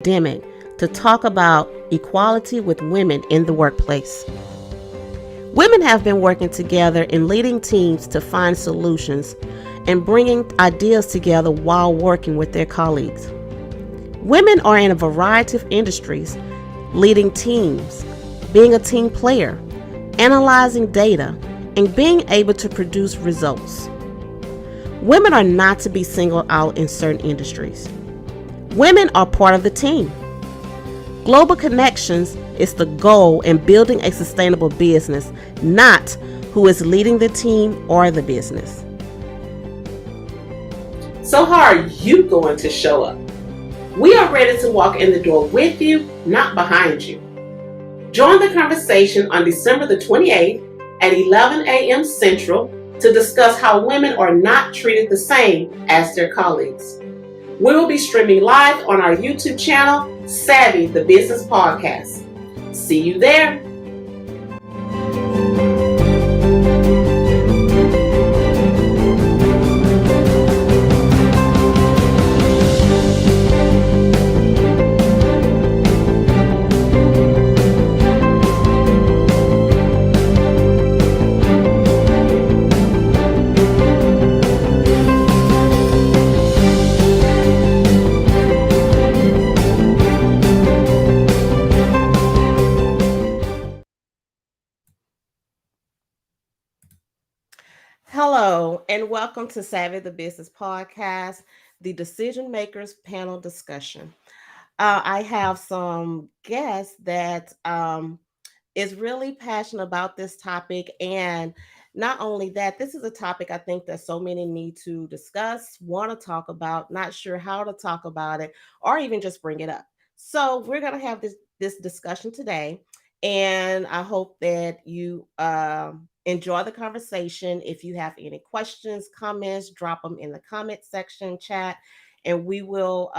pandemic to talk about equality with women in the workplace. Women have been working together in leading teams to find solutions and bringing ideas together while working with their colleagues. Women are in a variety of industries, leading teams, being a team player, analyzing data, and being able to produce results. Women are not to be singled out in certain industries. Women are part of the team. Global connections is the goal in building a sustainable business, not who is leading the team or the business. So, how are you going to show up? We are ready to walk in the door with you, not behind you. Join the conversation on December the 28th at 11 a.m. Central to discuss how women are not treated the same as their colleagues. We will be streaming live on our YouTube channel, Savvy the Business Podcast. See you there. Hello, and welcome to Savvy the Business Podcast, the Decision Makers Panel Discussion. I have some guests that is really passionate about this topic, and not only that, this is a topic I think that so many need to discuss, want to talk about, not sure how to talk about it, or even just bring it up. So we're going to have this discussion today, and I hope that you enjoy the conversation. If you have any questions, comments, drop them in the comment section chat, and we will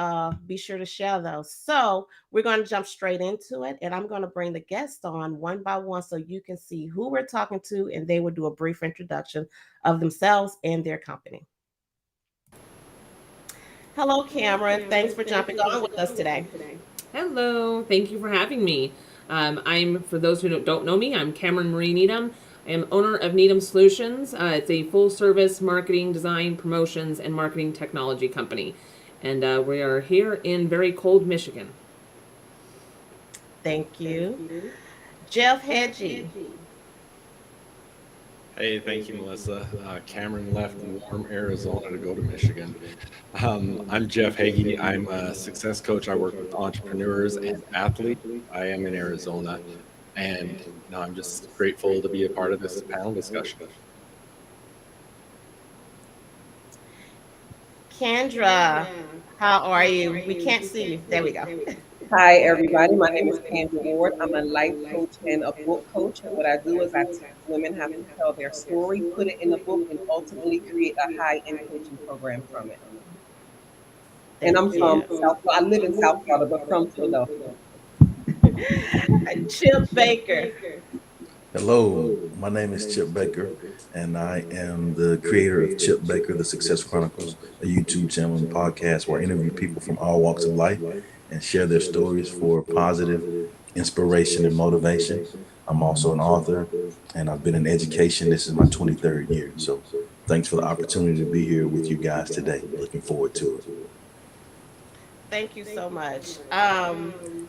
be sure to share those. So we're going to jump straight into it, and I'm going to bring the guests on one by one so you can see who we're talking to, and they will do a brief introduction of themselves and their company. Hello, Cameron. Thanks for jumping on with us today. Hello, thank you for having me. For those who don't know me, I'm Cameron Marie Needham. I am owner of Needham Solutions. It's a full service marketing, design, promotions, and marketing technology company. And we are here in very cold Michigan. Thank you. Jeff Hedgie. Hey, thank you, Melissa. Cameron left warm Arizona to go to Michigan. I'm Jeff Hagee. I'm a success coach. I work with entrepreneurs and athletes. I am in Arizona, and now I'm just grateful to be a part of this panel discussion. Kendra, how are you? We can't see you. There we go. Hi, everybody. My name is Kendra Ward. I'm a life coach and a book coach. And what I do is I teach women how to tell their story, put it in a book, and ultimately create a high-end coaching program from it. And Thank I'm from you. South, I live in South Florida, but from Philadelphia. Chip Baker. Hello, my name is Chip Baker, and I am the creator of Chip Baker, The Success Chronicles, a YouTube channel and podcast where I interview people from all walks of life and share their stories for positive inspiration and motivation. I'm also an author, and I've been in education. This is my 23rd year. So thanks for the opportunity to be here with you guys today. Looking forward to it. Thank you so much.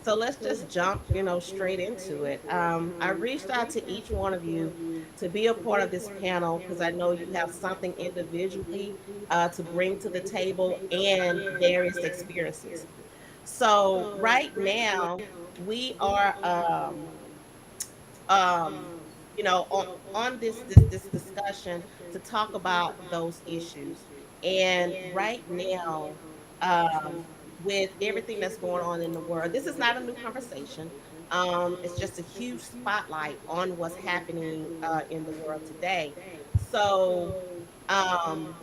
So let's just jump, straight into it. I reached out to each one of you to be a part of this panel because I know you have something individually to bring to the table and various experiences. So right now we are, um, on this discussion to talk about those issues. And right now, with everything that's going on in the world, this is not a new conversation. It's just a huge spotlight on what's happening in the world today. So um,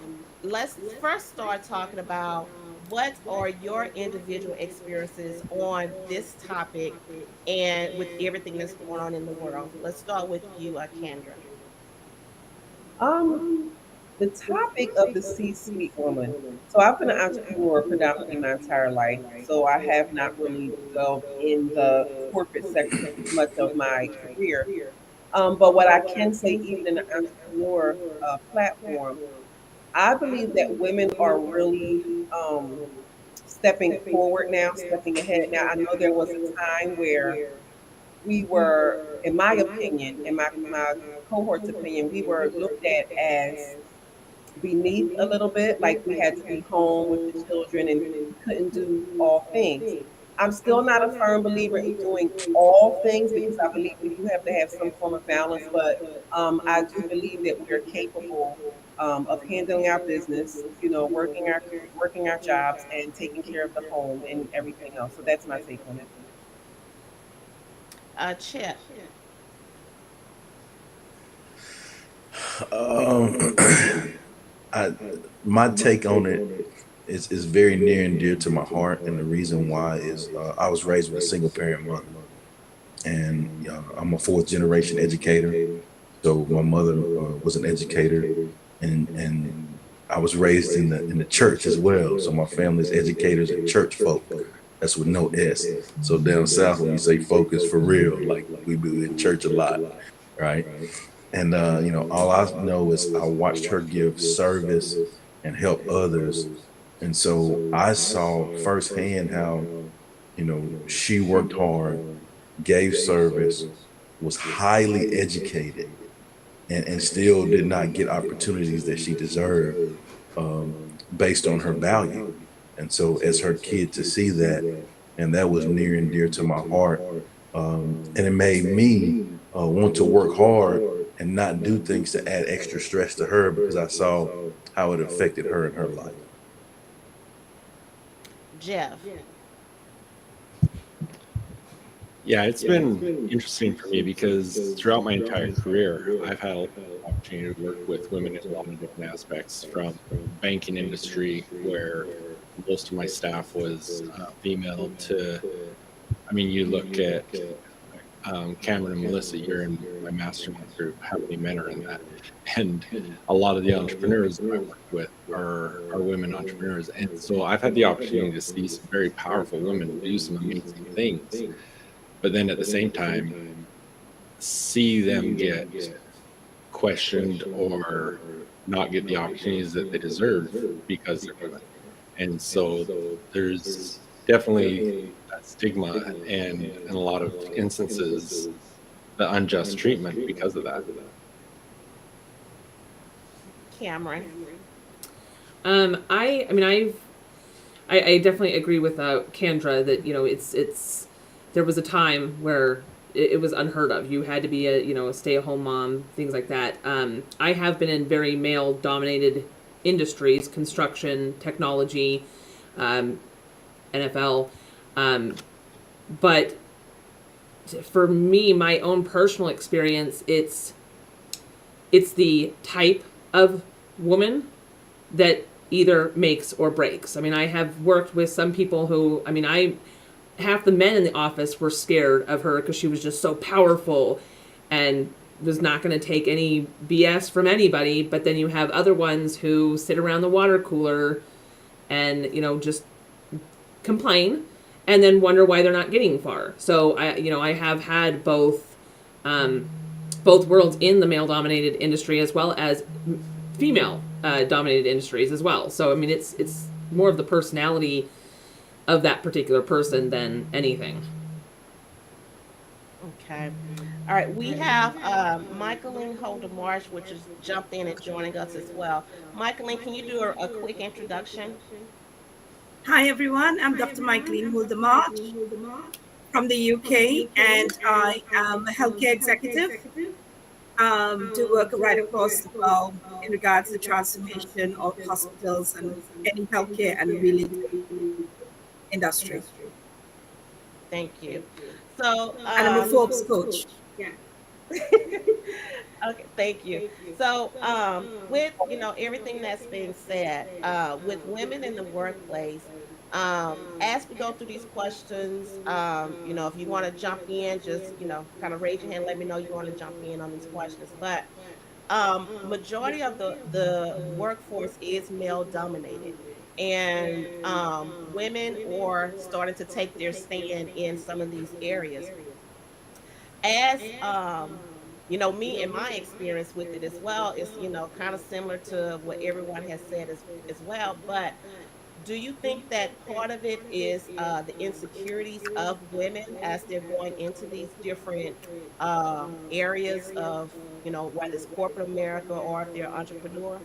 let's first start talking about what are your individual experiences on this topic and with everything that's going on in the world. Let's start with you, Kendra. Um, The topic of the C-suite woman. So I've been an entrepreneur predominantly my entire life. So I have not really dwelled in the corporate sector much of my career. But what I can say, even in the entrepreneur platform, I believe that women are really stepping forward now, stepping ahead. Now, I know there was a time where we were, in my opinion, in my cohort's opinion, we were looked at as beneath a little bit, like we had to be home with the children and we couldn't do all things. I'm still not a firm believer in doing all things because I believe we do have to have some form of balance, but I do believe that we are capable of handling our business, working our jobs and taking care of the home and everything else. So that's my take on it. Chip. Um, I, my take on it is very near and dear to my heart, and the reason why is I was raised with a single parent mother, and I'm a fourth generation educator. So my mother was an educator, and I was raised in the church as well. So my family's educators and church folk. That's with no S. So down south, when you say focus for real, like we be in church a lot, right? And all I know is I watched her give service and help others, and so I saw firsthand how she worked hard, gave service, was highly educated, and still did not get opportunities that she deserved based on her value. And so, as her kid, to see that, and that was near and dear to my heart, and it made me want to work hard and not do things to add extra stress to her because I saw how it affected her in her life. Jeff. Yeah, it's been interesting for me because throughout my entire career, I've had a opportunity to work with women in a lot of different aspects, from banking industry, where most of my staff was female, to, I mean, you look at Cameron and Melissa, you're in my mastermind group. How many men are in that? And a lot of the entrepreneurs that I work with are women entrepreneurs. And so I've had the opportunity to see some very powerful women do some amazing things. But then at the same time, see them get questioned or not get the opportunities that they deserve because they're women. And so there's definitely that stigma, and in a lot of instances, the unjust treatment because of that. Cameron. I mean, I definitely agree with Kendra that it's there was a time where it was unheard of. You had to be a stay-at-home mom, things like that. I have been in very male-dominated industries: construction, technology, NFL. But for me, my own personal experience, it's the type of woman that either makes or breaks. I mean, I have worked with some people who, I mean, half the men in the office were scared of her because she was just so powerful and was not going to take any BS from anybody. But then you have other ones who sit around the water cooler and, just complain and then wonder why they're not getting far. So I have had both worlds in the male dominated industry as well as female dominated industries as well. So I mean, it's more of the personality of that particular person than anything. Okay. All right. We have Michaeline Holder Marsh, which has jumped in and joining us as well. Michaeline, can you do a quick introduction? Hi everyone, I'm Dr. Michaeline Huldemart from the UK, and I am a healthcare executive. Do work right across the world in regards to the transformation of hospitals and any healthcare and related industry. Thank you. So, And I'm a Forbes coach. okay, thank you. So, with everything that's been said, with women in the workplace, as we go through these questions, if you want to jump in, just kind of raise your hand. Let me know you want to jump in on these questions. But majority of the workforce is male dominated, and women are starting to take their stand in some of these areas. As me and my experience with it as well is kind of similar to what everyone has said as well. But do you think that part of it is the insecurities of women as they're going into these different areas of, whether it's corporate America or if they're entrepreneur?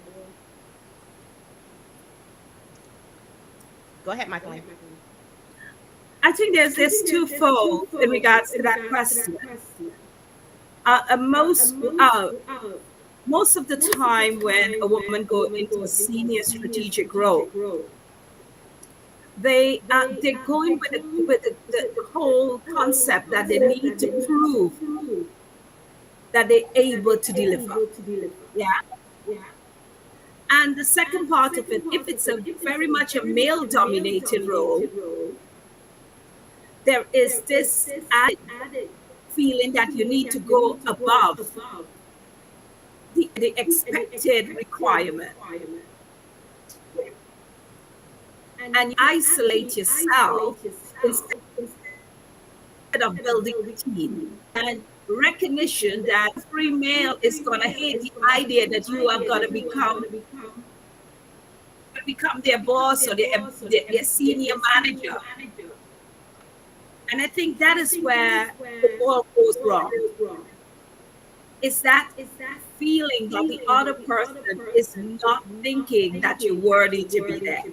Go ahead, Michael. I think there's this twofold in regards to that question. Uh, uh, most uh, Most of the time when a woman go into a senior strategic role, they're going with the whole concept that they need to prove that they're able to deliver. Yeah. And the second part of it, if it's a very much a male dominated role, there is this added feeling that you need to go above the expected requirement and isolate yourself instead of building a team. And recognition that every male is going to hate the idea that you are going to become their boss or their senior manager. And I think that is where the all goes wrong. Is that feeling that the other person is not thinking that you're worthy to be there.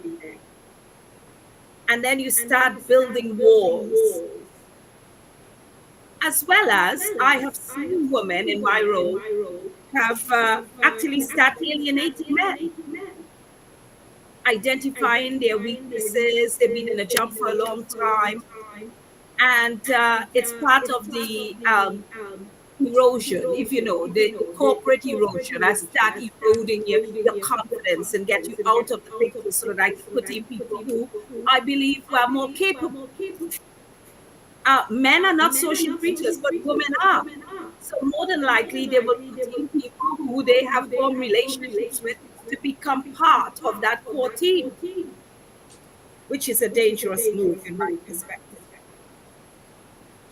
And then you start building walls. As well as I have seen women in my role have actually started alienating men, identifying their weaknesses. They've been in a job for a long time. And it's part of the erosion, if you know, the corporate erosion. I start eroding your confidence and get you out of the picture so that I can put in people who I believe are more capable. Men are not social creatures, but women are. So more than likely, they will put in people who they have formed relationships with to become part of that core team, which is a dangerous move in my perspective.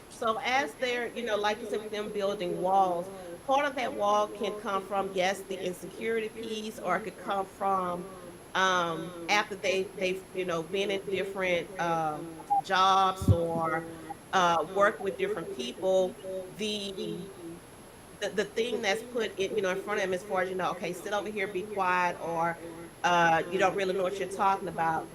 So as they're, like you said, with them building walls, part of that wall can come from, yes, the insecurity piece, or it could come from after they've been in different jobs or work with different people, the the thing that's put in, in front of them as far as, okay, sit over here, be quiet, or you don't really know what you're talking about.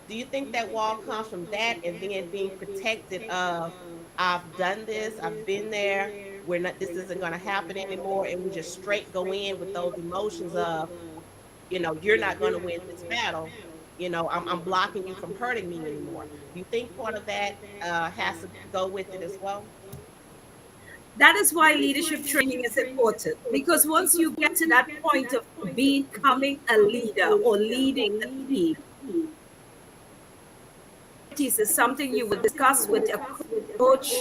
Do you think that wall comes from that and then being protected of, I've done this, I've been there, we're not, this isn't going to happen anymore, and we just straight go in with those emotions of, you're not going to win this battle. I'm blocking you from hurting me anymore. Do you think part of that has to go with it as well? That is why leadership training is important, because once you get to that point of becoming a leader or leading a team, this is something you would discuss with a coach,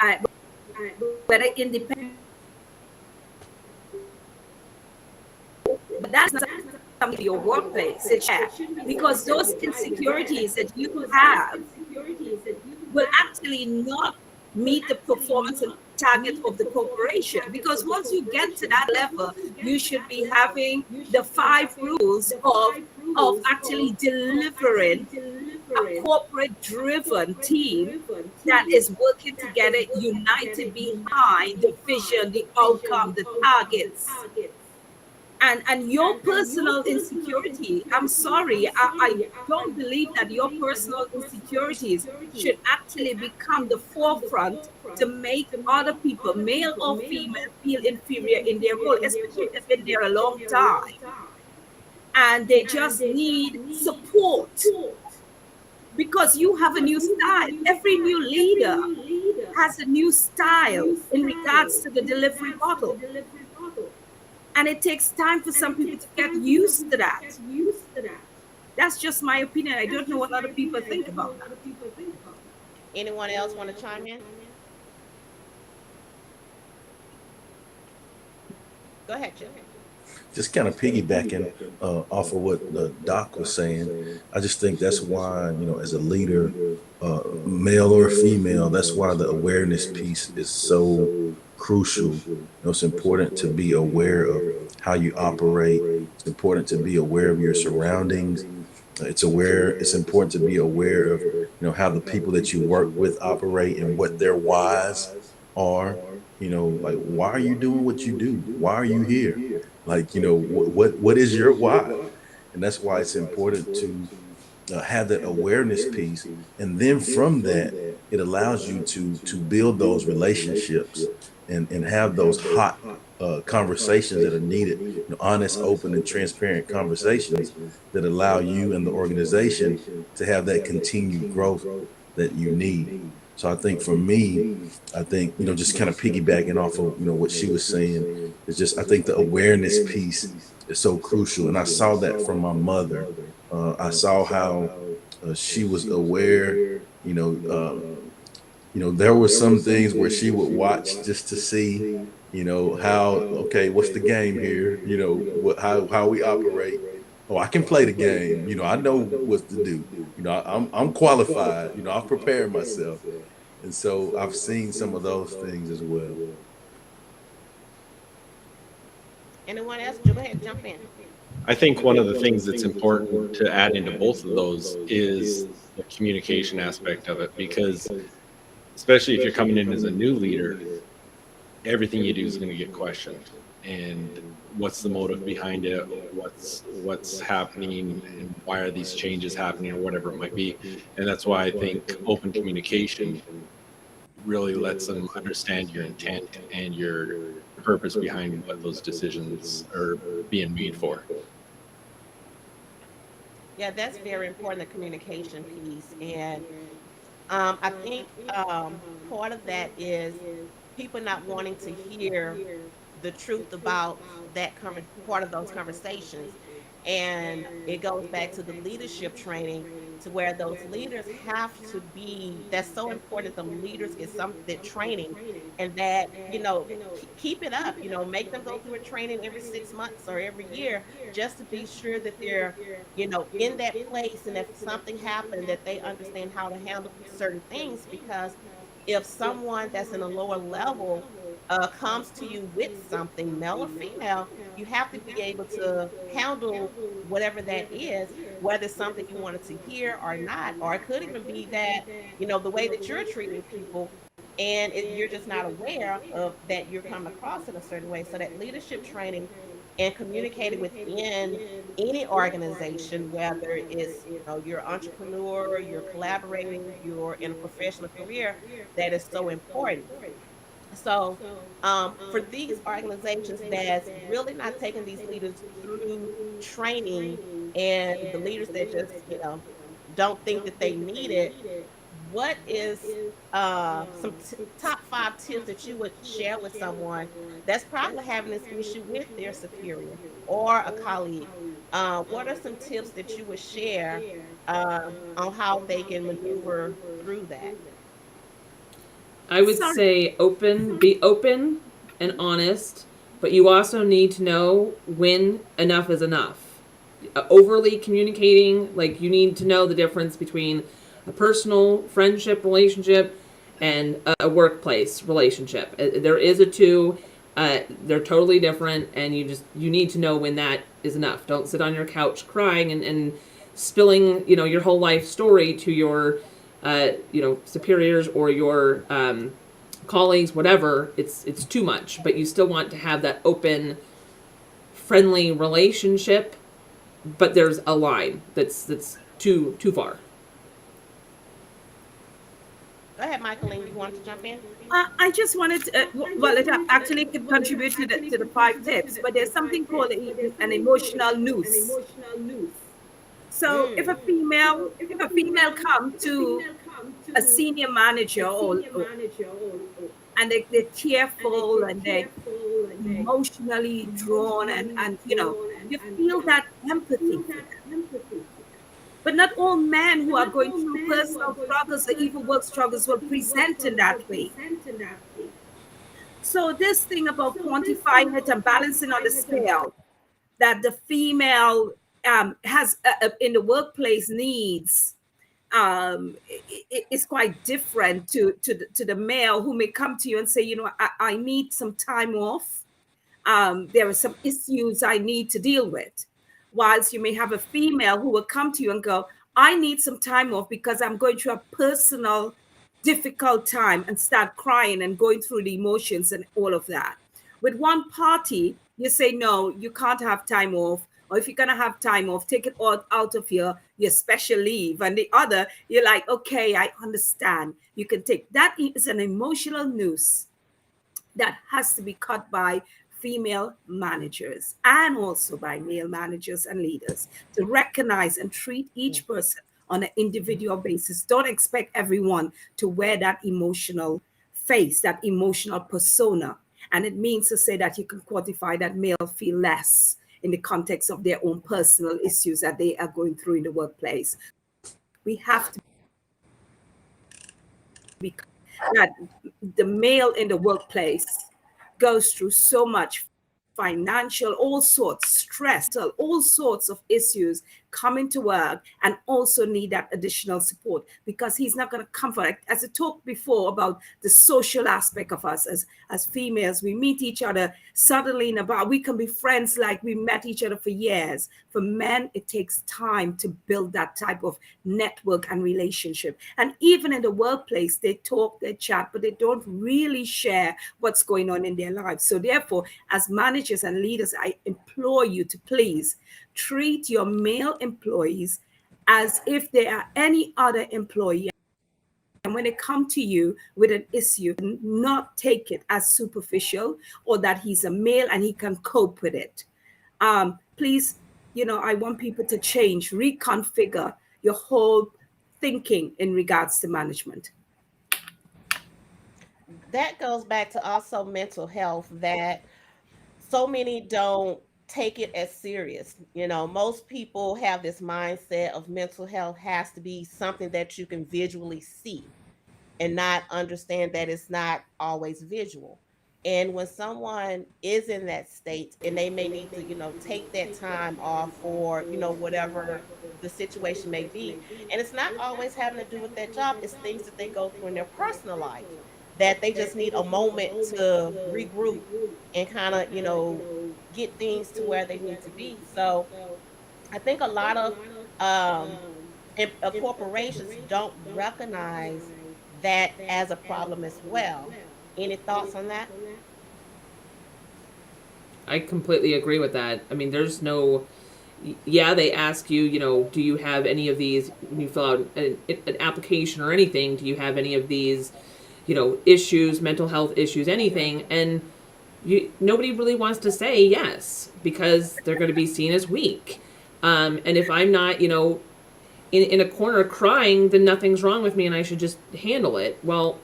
uh, whether independent. But that's not something for your workplace, because those insecurities that you have will actually not meet the performance and target of the corporation. Because once you get to that level, you should be having the 5 rules of actually delivering a corporate driven team that is working together, united behind the vision, the outcome, the targets. And your personal insecurity, I'm sorry, I don't believe that your personal insecurities should actually become the forefront to make other people, male or female, feel inferior in their role, especially if they've been there a long time and they just need support. Because you have a new style. Every new leader has a new style in regards to the delivery model. And it takes time for some people to get used to that. That's just my opinion. I don't know what other people think about that. Anyone else want to chime in? Go ahead, Chip. Just kind of piggybacking off of what Doc was saying, I just think that's why, as a leader, male or female, that's why the awareness piece is so crucial. It's important to be aware of how you operate. It's important to be aware of your surroundings. It's important to be aware of, how the people that you work with operate and what their whys are. Like, why are you doing what you do? Why are you here? Like, what is your why? And that's why it's important to have that awareness piece. And then from that, it allows you to build those relationships and have those hot conversations that are needed, honest, open, and transparent conversations that allow you and the organization to have that continued growth that you need. So I think for me, just kind of piggybacking off of, what she was saying, is just, I think the awareness piece is so crucial. And I saw that from my mother. I saw how she was aware, there were some things where she would watch just to see, okay, what's the game here? How we operate. Oh, I can play the game. I know what to do. I'm qualified. I've prepared myself. And so I've seen some of those things as well. Anyone else? Go ahead, jump in. I think one of the things that's important to add into both of those is the communication aspect of it, because especially if you're coming in as a new leader, everything you do is going to get questioned. And what's the motive behind it? What's happening, and why are these changes happening, or whatever it might be. And that's why I think open communication really lets them understand your intent and your purpose behind what those decisions are being made for. Yeah, that's very important, the communication piece. And I think part of that is people not wanting to hear the truth about that part of those conversations. And it goes back to the leadership training, to where those leaders have to be, that's so important, the leaders get some that training, and that, keep it up, make them go through a training every 6 months or every year, just to be sure that they're, in that place, and if something happened, that they understand how to handle certain things. Because if someone that's in a lower level comes to you with something, male or female, you have to be able to handle whatever that is, whether it's something you wanted to hear or not. Or it could even be that, the way that you're treating people, and you're just not aware of that, you're coming across in a certain way. So that leadership training and communicating within any organization, whether it's, you're an entrepreneur, you're collaborating, you're in a professional career, that is so important. So for these organizations that's really not taking these leaders through training, and the leaders that just, don't think that they need it, what is some top 5 tips that you would share with someone that's probably having this issue with their superior or a colleague? What are some tips that you would share on how they can maneuver through that? I would Sorry. say be open and honest, but you also need to know when enough is enough. Overly communicating, like, you need to know the difference between a personal friendship relationship and a workplace relationship. There is a two. They're totally different, and you need to know when that is enough. Don't sit on your couch crying and spilling, your whole life story to your superiors or your colleagues, whatever. It's too much, but you still want to have that open, friendly relationship, but there's a line that's too far. Go ahead, Michaeline, you want to jump in? I just wanted to, well, it actually could contribute to the 5 tips, but there's something called an emotional noose. So if a female come to a senior manager, and they're tearful and they're emotionally drawn, and you feel that empathy for them. But not all men who are going through personal struggles or even work struggles will present in that way. So this thing about quantifying it and balancing on the scale that the female has in the workplace needs is quite different to the male who may come to you and say, you know, I need some time off. There are some issues I need to deal with. Whilst you may have a female who will come to you and go, I need some time off because I'm going through a personal difficult time, and start crying and going through the emotions and all of that. With one party, you say, no, you can't have time off. Or if you're going to have time off, take it all out of your special leave. And the other, you're like, okay, I understand. You can take that. Is an emotional noose that has to be cut by female managers and also by male managers and leaders to recognize and treat each person on an individual basis. Don't expect everyone to wear that emotional face, that emotional persona. And it means to say that you can quantify that male feel less in the context of their own personal issues that they are going through in the workplace. We have to be that the male in the workplace goes through so much financial, all sorts, stress, all sorts of issues coming to work, and also need that additional support because he's not going to come for it. As I talked before about the social aspect of us as females, we meet each other suddenly in a bar. We can be friends like we met each other for years. For men, it takes time to build that type of network and relationship. And even in the workplace, they talk, they chat, but they don't really share what's going on in their lives. So therefore, as managers and leaders, I implore you to please treat your male employees as if they are any other employee. And when they come to you with an issue, not take it as superficial or that he's a male and he can cope with it. Please, you know, I want people to change, reconfigure your whole thinking in regards to management. That goes back to also mental health, that so many don't take it as serious. You know, most people have this mindset of mental health has to be something that you can visually see and not understand that it's not always visual. And when someone is in that state and they may need to, you know, take that time off for, you know, whatever the situation may be, and it's not always having to do with that job, it's things that they go through in their personal life that they just need a moment to regroup and kind of, you know, get things to where they need to be. So I think a lot of corporations don't recognize that as a problem as well. Any thoughts on that? I completely agree with that. I mean, there's no, yeah, they ask you, you know, do you have any of these, when you fill out an application or anything, do you have any of these, you know, issues, mental health issues, anything? And nobody really wants to say yes because they're going to be seen as weak. And if I'm not, you know, in a corner crying, then nothing's wrong with me and I should just handle it. Well,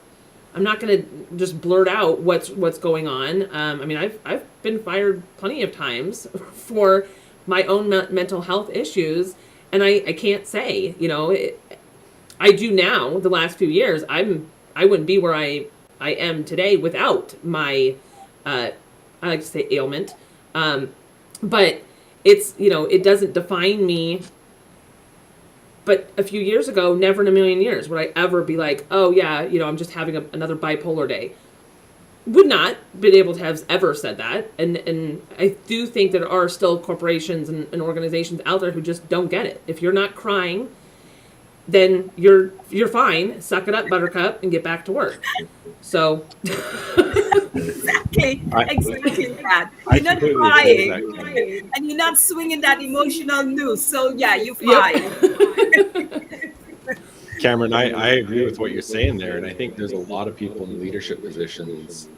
I'm not going to just blurt out what's going on. I mean, I've been fired plenty of times for my own mental health issues, and I can't say, you know, I do now. The last few years, I wouldn't be where I am today without my I like to say ailment, but it's, you know, it doesn't define me. But a few years ago, never in a million years would I ever be like, oh yeah, you know, I'm just having another bipolar day. Would not been able to have ever said that. And I do think there are still corporations and organizations out there who just don't get it. If you're not crying, then you're fine. Suck it up, buttercup, and get back to work. So exactly that. You're not crying and you're not swinging that emotional noose. So yeah, you're fine. Yep. Cameron, I agree with what you're saying there, and I think there's a lot of people in leadership positions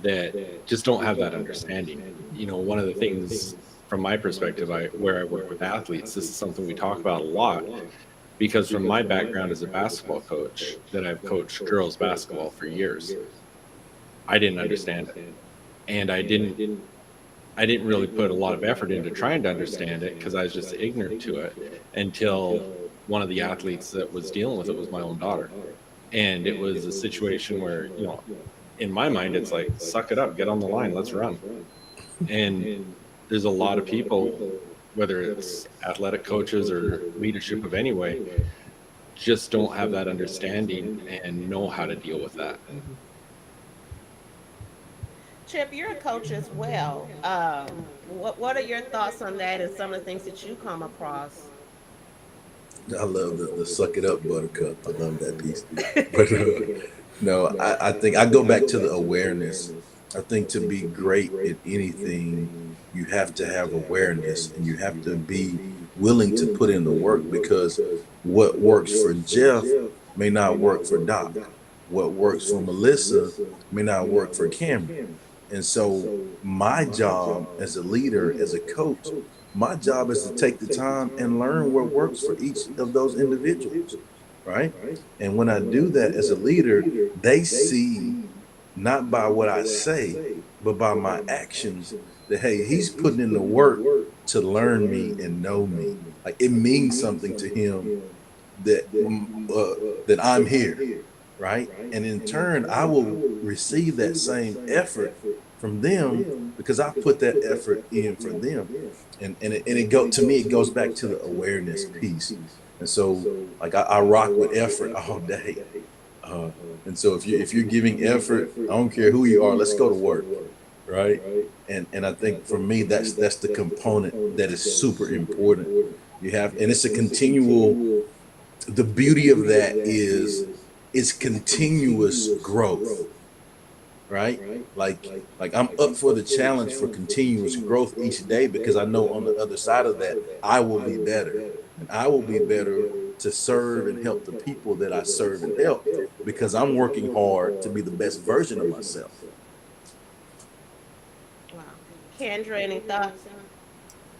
that just don't have that understanding. You know, one of the things from my perspective, where I work with athletes, this is something we talk about a lot, because from my background as a basketball coach, that I've coached girls basketball for years, I didn't understand it, and I didn't really put a lot of effort into trying to understand it because I was just ignorant to it until one of the athletes that was dealing with it was my own daughter. And it was a situation where, you know, in my mind, it's like, suck it up, get on the line, let's run. And there's a lot of people, whether it's athletic coaches or leadership of any way, just don't have that understanding and know how to deal with that. Chip, you're a coach as well. What are your thoughts on that and some of the things that you come across? I love the suck it up, buttercup. I love that piece. But no, I think I go back to the awareness. I think to be great at anything, you have to have awareness and you have to be willing to put in the work, because what works for Jeff may not work for Doc. What works for Melissa may not work for Cameron. And so my job as a leader, as a coach, my job is to take the time and learn what works for each of those individuals, right? And when I do that as a leader, they see, not by what I say, but by my actions, that, hey, he's putting in the work to learn me and know me. Like, it means something to him that I'm here, right? And in turn, I will receive that same effort from them because I put that effort in for them. And it goes back to the awareness piece. And so, like, I rock with effort all day. And so if you're giving effort, I don't care who you are, let's go to work, right? And I think for me, that's the component that is super important. And it's a continual. The beauty of that is it's continuous growth, right? Like I'm up for the challenge for continuous growth each day, because I know on the other side of that, I will be better. And I will be better to serve and help the people that I serve and help, because I'm working hard to be the best version of myself. Wow. Kendra, any thoughts?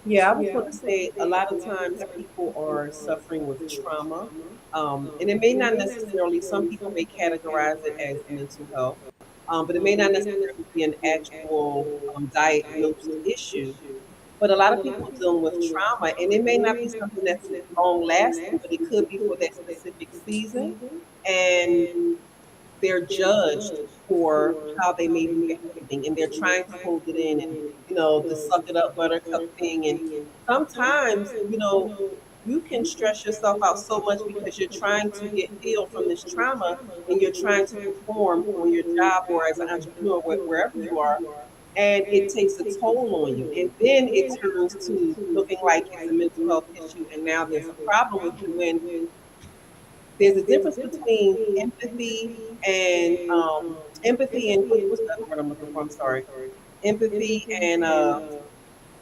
Yeah, I was going to say a lot of times people are suffering with trauma, and it may not necessarily, some people may categorize it as mental health, but it may not necessarily be an actual diagnosed issue. But a lot of people are dealing with trauma, and it may not be something that's long lasting, but it could be for that specific season. And they're judged for how they may be behaving, and they're trying to hold it in, and the suck it up buttercup thing. And sometimes, you can stress yourself out so much because you're trying to get healed from this trauma, and you're trying to perform on your job or as an entrepreneur, wherever you are, and it takes a toll on you. And then it turns to looking like it's a mental health issue, and now there's a problem with you. When there's a difference between empathy and what's the other word I'm looking for? I'm sorry. Empathy and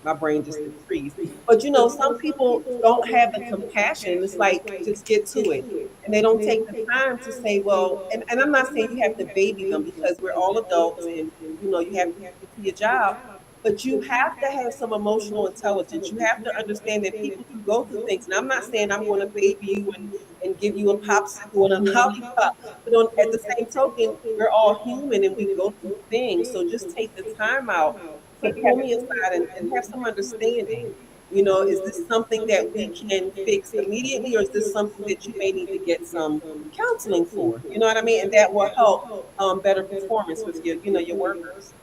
my brain just freeze. But some people don't have the compassion. It's like, just get to it. And they don't take the time to say, well, and I'm not saying you have to baby them, because we're all adults, and you have to get to your job. But you have to have some emotional intelligence. You have to understand that people do go through things. And I'm not saying I'm going to baby you and give you a popsicle and a lollipop. But at the same token, we're all human and we go through things. So just take the time out to pull me aside and have some understanding. Is this something that we can fix immediately, or is this something that you may need to get some counseling for? You know what I mean? And that will help better performance with your workers.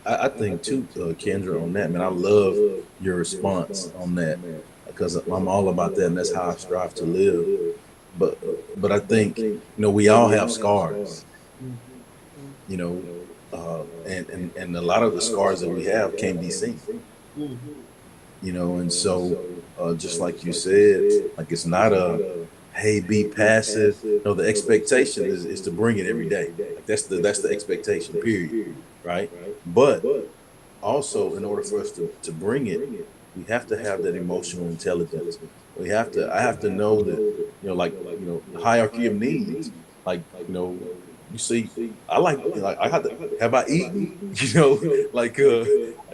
I think too, Kendra, on that, man, I love your response on that, because I'm all about that, and that's how I strive to live. But I think, we all have scars, and a lot of the scars that we have can't be seen, and so just like you said, like, it's not hey, be passive. No, the expectation is to bring it every day. Like, that's the expectation, period, right? But also, in order for us to bring it, we have to have that emotional intelligence. I have to know that, hierarchy of needs. Like, you see, I have I eaten?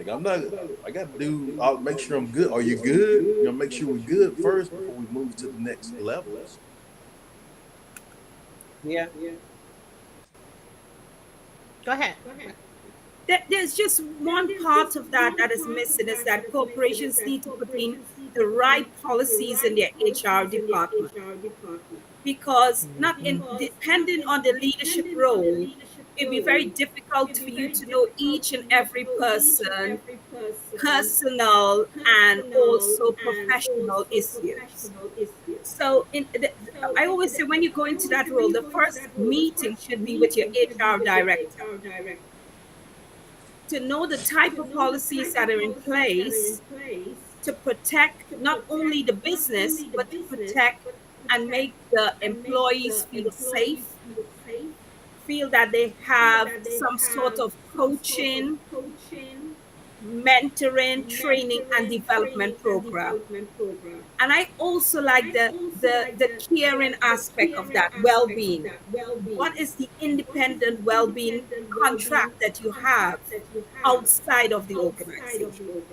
I'm not, I got to do, I'll make sure I'm good. Are you good? Make sure we're good first before we move to the next levels. Yeah. Go ahead. There's just one part of that is missing, is that corporations need to put in the right policies in their HR department. because not in depending on the leadership role, it'd be very difficult for you to know each and every person, personal and also professional issues. So I always say when you go into that role, the first meeting should be with your HR director to know the type of policies that are in place to protect not only the business, but to protect and make the employees feel safe, feel that they have some sort of coaching, mentoring, training, and development program. And I also like the caring aspect of that well-being. What is the independent well-being contract that you have outside of the organization?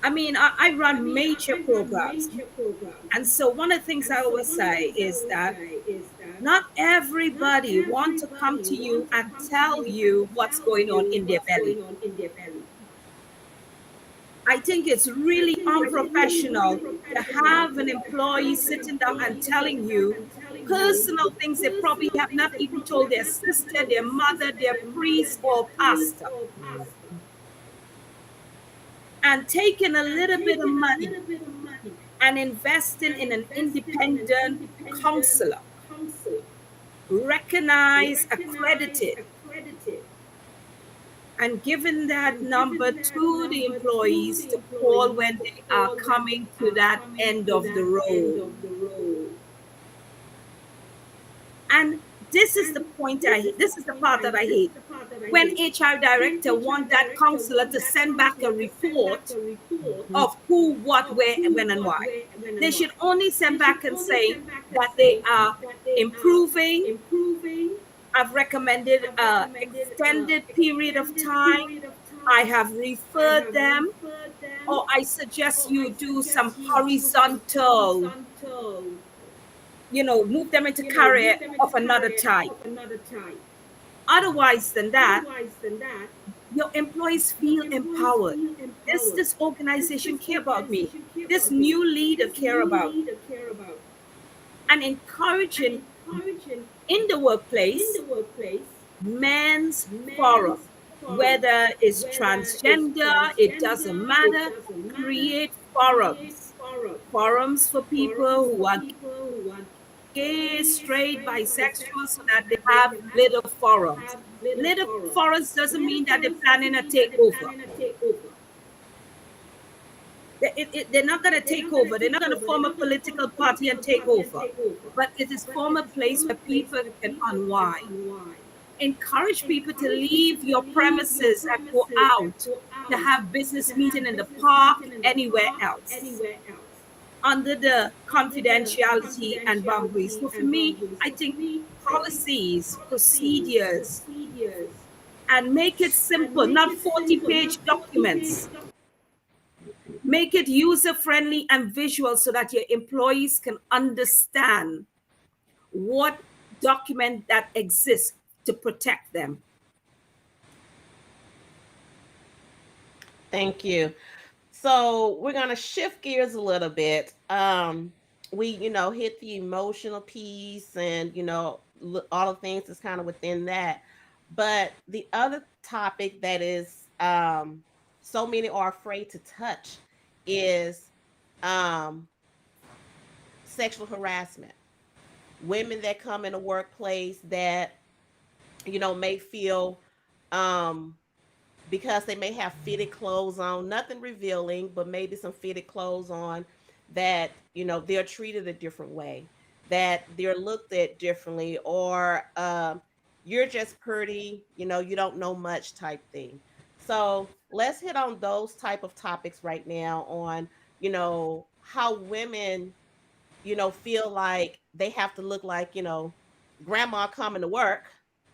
I mean, I run major programs. And so one of the things I always say is that not everybody wants to come to you and tell you what's going on in their belly. I think it's really unprofessional to have an employee sitting down and telling you personal things they probably have not even told their sister, their mother, their priest, or pastor. And taking a little bit of money and investing in an independent counselor, recognized, accredited, and giving that number to the employees to call when they are coming to that end of the road. And this is the part that I hate. When HR director want that counselor to send back a report of who, what, where, when, and why, they should only send back and say that they are improving. I've recommended an extended period of time. I have referred them, or I suggest you do some horizontal, move them into career of another type. Otherwise than that, your employees feel empowered. This organization care about me. This new leader care about me. And encouraging in the workplace, men's forum, whether it's transgender, it doesn't matter. Create forums for people who are gay, straight, bisexual, so that they have little forums. Little forums doesn't mean that they're planning a takeover. They're not going to take over. They're not going to form a political party and take over. But it is form a place where people can unwind. Encourage people to leave your premises and go out to have business meeting in the park, anywhere else, under the confidentiality and boundaries. So for me, I think policies, procedures, and make it simple, not 40-page documents. Make it user-friendly and visual so that your employees can understand what document that exists to protect them. Thank you. So we're going to shift gears a little bit. We, hit the emotional piece and, all the things that's kind of within that. But the other topic that is so many are afraid to touch is sexual harassment. Women that come in a workplace that, may feel because they may have fitted clothes on, nothing revealing, but maybe some fitted clothes on, that, they're treated a different way, that they're looked at differently, or you're just pretty, you don't know much type thing. So let's hit on those type of topics right now on, how women, feel like they have to look like, grandma coming to work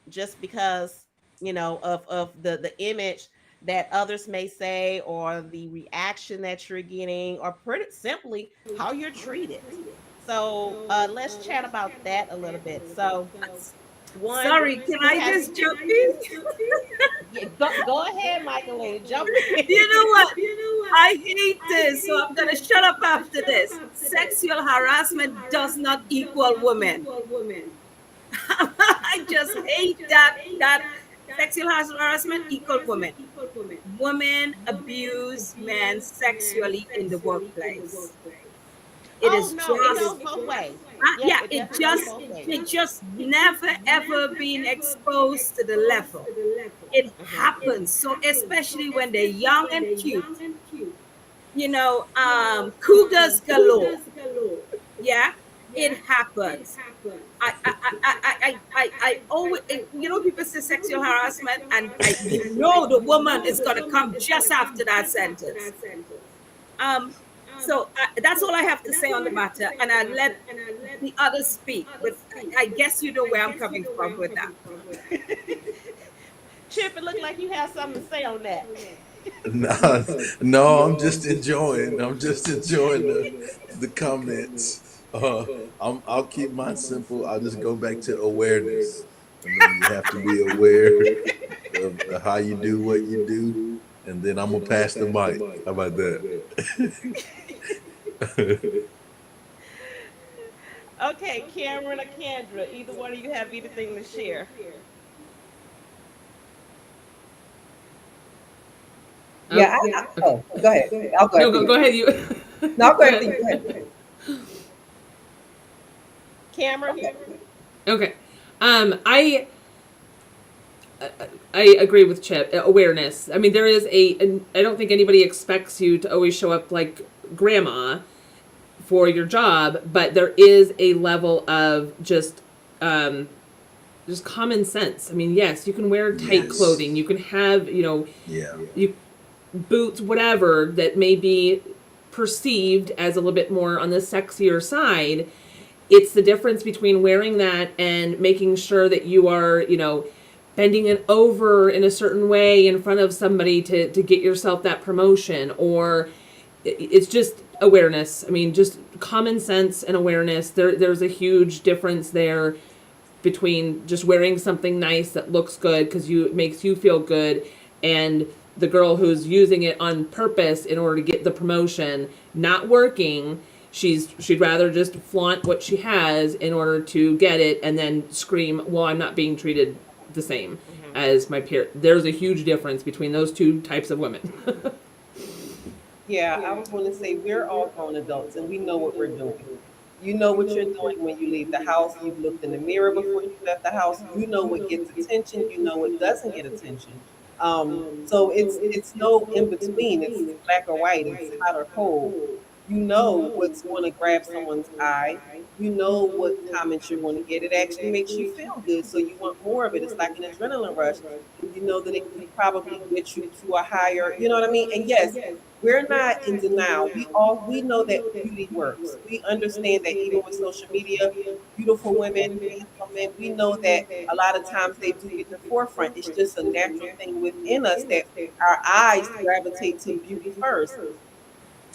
just because, of the image that others may say, or the reaction that you're getting, or pretty simply how you're treated. So let's chat about that a little bit. So One, Sorry, can I just jump in? yeah, go ahead, Michael Lady, jump in. You know what? I hate this, so I'm going to shut up after this. Sexual harassment does not equal women. I just hate that sexual harassment equal women. Women abuse men sexually in the workplace. It Oh is no, it just goes both ways. Yep, yeah, it it definitely goes just both ways. it just never ever been exposed to the level. It happens. So especially when they're young and cute, cougars galore. Yeah, it happens. I always, people say sexual harassment, and the woman is going to come just after that sentence. So that's all I have to say on the matter, and I let the others speak. But I guess you know where I'm coming from with that. Chip, it looked like you have something to say on that. No, no, I'm just enjoying the comments. I'll keep mine simple. I'll just go back to awareness. I mean, you have to be aware of how you do what you do, and then I'm gonna pass the mic. How about that? Okay, Cameron or Kendra, either one of you have anything to share? Yeah, Oh, okay. go ahead. I'll go No, after go you. ahead. You. No, I'll go Go after you. ahead. Go ahead. Cameron? Okay. Okay. I agree with Chip. Awareness. I mean, there is I don't think anybody expects you to always show up like grandma for your job, but there is a level of just common sense. I mean, yes, you can wear tight Yes. clothing. You can have, Yeah. boots, whatever, that may be perceived as a little bit more on the sexier side. It's the difference between wearing that and making sure that you are, bending it over in a certain way in front of somebody to get yourself that promotion. Or it's just awareness. I mean, just common sense and awareness. There's a huge difference there between just wearing something nice that looks good because it makes you feel good, and the girl who's using it on purpose in order to get the promotion, not working. She'd rather just flaunt what she has in order to get it, and then scream, "Well, I'm not being treated the same as my peer." There's a huge difference between those two types of women. Yeah, I was going to say we're all grown adults and we know what we're doing. You know what you're doing when you leave the house. You've looked in the mirror before you left the house. You know what gets attention. You know what doesn't get attention. So it's no in between. It's black or white. It's hot or cold. You know what's going to grab someone's eye. You know what comments you're going to get. It actually makes you feel good, so you want more of it. It's like an adrenaline rush. And you know that it can probably get you to a higher. You know what I mean? And yes, we're not in denial. We know that beauty works. We understand that even with social media, beautiful women, handsome men, we know that a lot of times they do get the forefront. It's just a natural thing within us that our eyes gravitate to beauty first.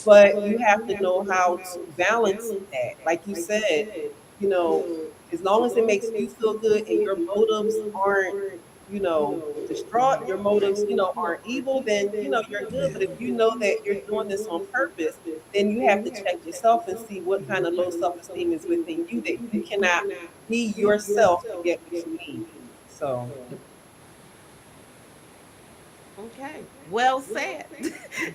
But you have to know how to balance that. Like you said, you know, as long as it makes you feel good and your motives aren't, distraught, your motives, aren't evil, then, you're good. But if you know that you're doing this on purpose, then you have to check yourself and see what kind of low self esteem is within you that you cannot be yourself to get what you need. So, Okay, well said.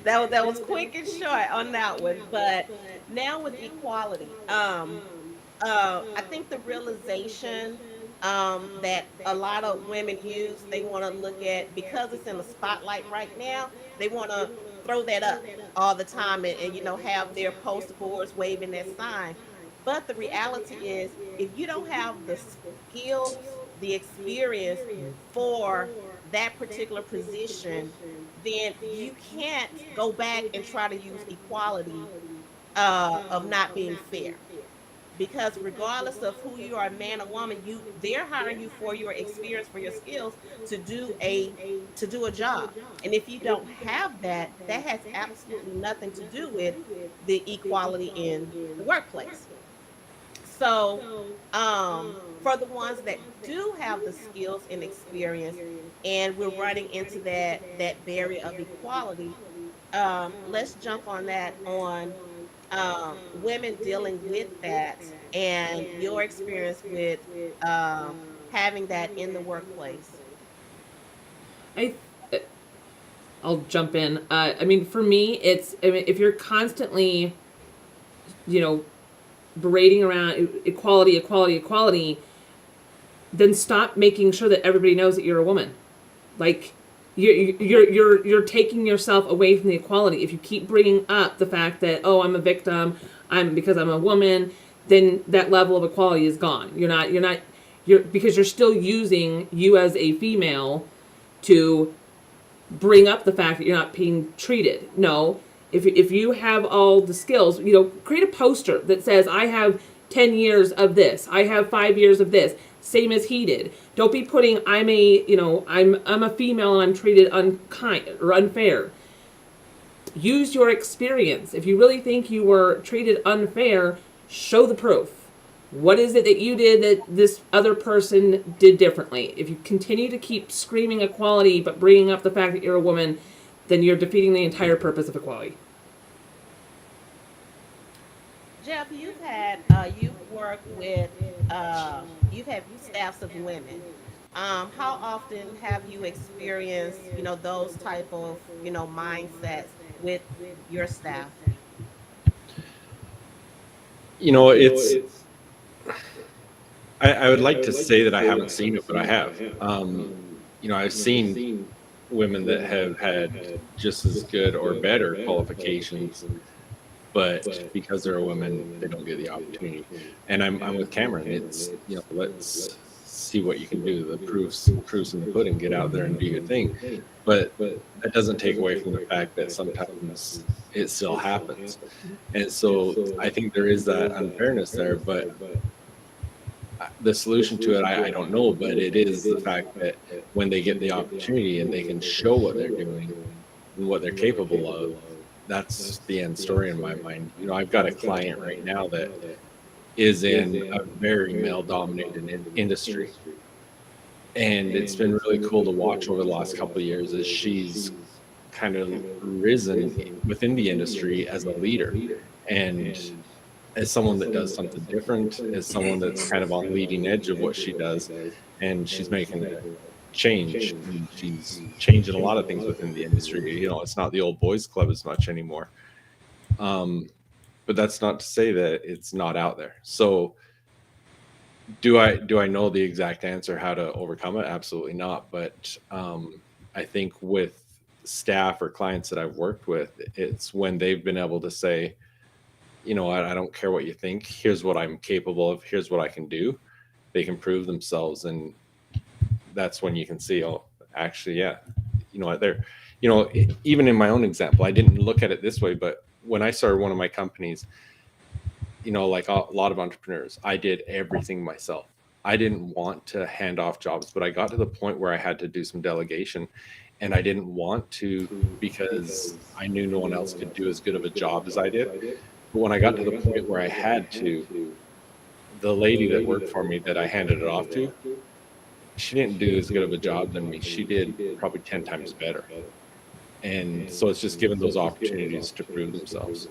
That was quick and short on that one. But now with equality, I think the realization that a lot of women use, they want to look at, because it's in the spotlight right now, they want to throw that up all the time, and have their poster boards waving that sign. But the reality is, if you don't have the skills, the experience for that particular position, then you can't go back and try to use equality of not being fair, because regardless of who you are, man or woman, they're hiring you for your experience, for your skills, to do a job. And if you don't have that, that has absolutely nothing to do with the equality in the workplace. So, for the ones that do have the skills and experience, and we're running into that barrier of equality, let's jump on that on women dealing with that and your experience with having that in the workplace. I I'll jump in. I mean, for me, I mean, if you're constantly, you know, berating around equality, equality, equality, then stop making sure that everybody knows that you're a woman. Like, you're taking yourself away from the equality. If you keep bringing up the fact that, oh, I'm a victim, because I'm a woman, then that level of equality is gone. You're because you're still using you as a female to bring up the fact that you're not being treated. No, if you have all the skills, create a poster that says, I have 10 years of this, I have 5 years of this, same as he did. Don't be putting, I'm a female and I'm treated unkind or unfair. Use your experience. If you really think you were treated unfair, show the proof. What is it that you did that this other person did differently? If you continue to keep screaming equality but bringing up the fact that you're a woman, then you're defeating the entire purpose of equality. Jeff, you've worked with you've had staffs of women. How often have you experienced those type of mindsets with your staff? It's I would like to say that I haven't seen it, but I have. I've seen women that have had just as good or better qualifications, but because they're a woman, they don't get the opportunity. And I'm with Cameron. It's let's see what you can do. The proofs in the pudding. Get out there and do your thing. But that doesn't take away from the fact that sometimes it still happens. And so I think there is that unfairness there, but the solution to it, I don't know, but it is the fact that when they get the opportunity and they can show what they're doing and what they're capable of, that's the end story in my mind. I've got a client right now that is in a very male-dominated industry, and it's been really cool to watch over the last couple of years as she's kind of risen within the industry as a leader, and as someone that does something different, as someone that's kind of on the leading edge of what she does, and she's making a change. And she's changing a lot of things within the industry. It's not the old boys club as much anymore. But that's not to say that it's not out there. So do I know the exact answer how to overcome it? Absolutely not. But I think with staff or clients that I've worked with, it's when they've been able to say, I don't care what you think. Here's what I'm capable of. Here's what I can do. They can prove themselves. And that's when you can see, oh, actually, yeah, even in my own example, I didn't look at it this way, but when I started one of my companies, like a lot of entrepreneurs, I did everything myself. I didn't want to hand off jobs, but I got to the point where I had to do some delegation, and I didn't want to because I knew no one else could do as good of a job as I did. But when I got to the point where I had to, the lady that worked for me that I handed it off to, she didn't do as good of a job than me. She did probably 10 times better. And so it's just given those opportunities to prove themselves.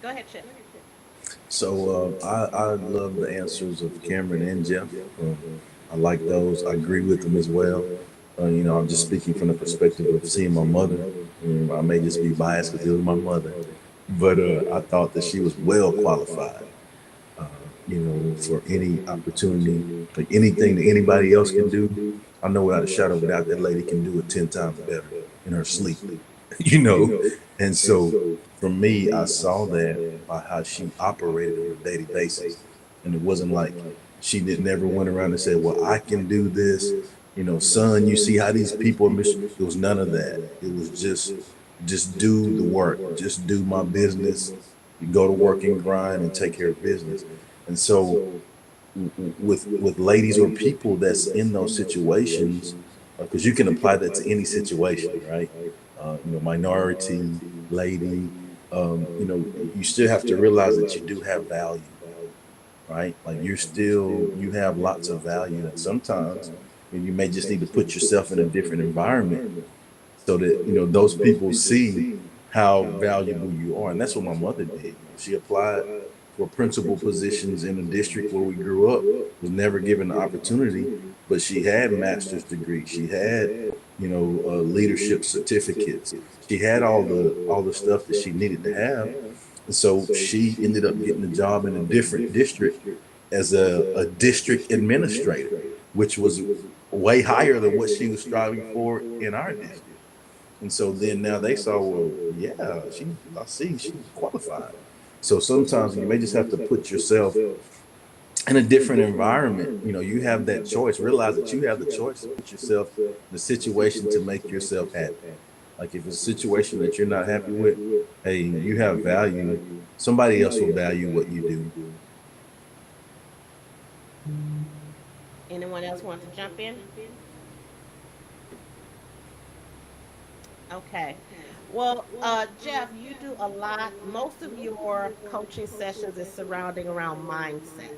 Go ahead, Chip. So I love the answers of Cameron and Jeff. I like those. I agree with them as well. I'm just speaking from the perspective of seeing my mother. I may just be biased because it was my mother, but I thought that she was well qualified. For any opportunity, like anything that anybody else can do, I know without a shadow of a doubt that lady can do it 10 times better in her sleep. And so for me, I saw that by how she operated on a daily basis, and it wasn't like she never went around and said, "Well, I can do this." Son, you see how these people are it was none of that. It was just do the work, just do my business, you go to work and grind and take care of business. And so with ladies or people that's in those situations, because you can apply that to any situation, right? Minority, lady, You still have to realize that you do have value, right? Like you have lots of value. And sometimes you may just need to put yourself in a different environment so that, those people see how valuable you are. And that's what my mother did. She applied for principal positions in the district where we grew up, was never given the opportunity, but she had master's degree. She had, leadership certificates. She had all the stuff that she needed to have. And so she ended up getting a job in a different district as a district administrator, which was way higher than what she was striving for in our district. And so then now they saw, well, yeah, I see she's qualified. So sometimes you may just have to put yourself in a different environment. You have that choice. Realize that you have the choice to put yourself in a situation to make yourself happy. Like if it's a situation that you're not happy with, hey, you have value. Somebody else will value what you do. Anyone else want to jump in? Okay. Well, Jeff, you do a lot. Most of your coaching sessions is surrounding around mindset.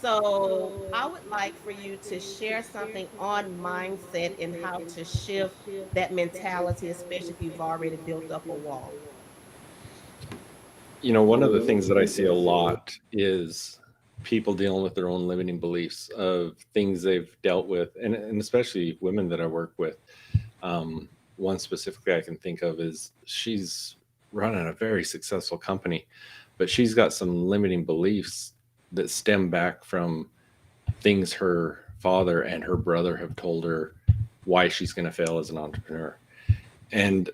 So I would like for you to share something on mindset and how to shift that mentality, especially if you've already built up a wall. One of the things that I see a lot is people dealing with their own limiting beliefs of things they've dealt with, and especially women that I work with. One specifically I can think of is she's running a very successful company, but she's got some limiting beliefs that stem back from things her father and her brother have told her why she's going to fail as an entrepreneur. And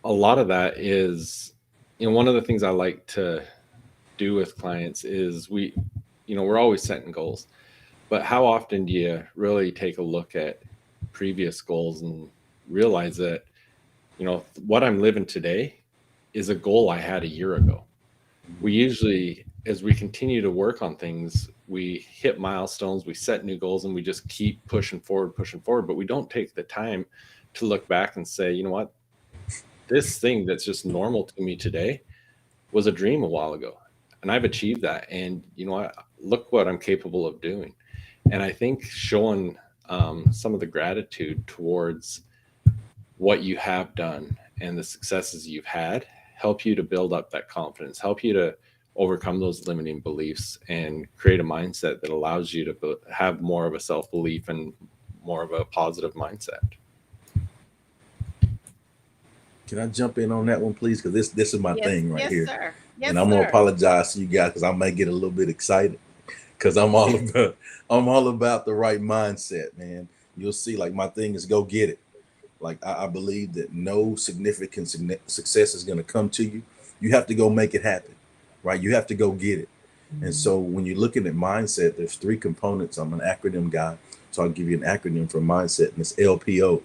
a lot of that is, one of the things I like to do with clients is we're always setting goals, but how often do you really take a look at previous goals and realize that, what I'm living today is a goal I had a year ago. We usually, as we continue to work on things, we hit milestones, we set new goals, and we just keep pushing forward, but we don't take the time to look back and say, you know what, this thing that's just normal to me today was a dream a while ago, and I've achieved that. And look what I'm capable of doing. And I think showing some of the gratitude towards what you have done and the successes you've had help you to build up that confidence, help you to overcome those limiting beliefs and create a mindset that allows you to have more of a self-belief and more of a positive mindset. Can I jump in on that one, please? Because this is my thing right here. Sir. Yes, and I'm gonna apologize to you guys because I might get a little bit excited because I'm all about the right mindset, man. You'll see, like, my thing is go get it. Like I believe that no significant success is gonna come to you. You have to go make it happen, right? You have to go get it. Mm-hmm. And so when you're looking at mindset, there's 3 components. I'm an acronym guy, so I'll give you an acronym for mindset, and it's LPO.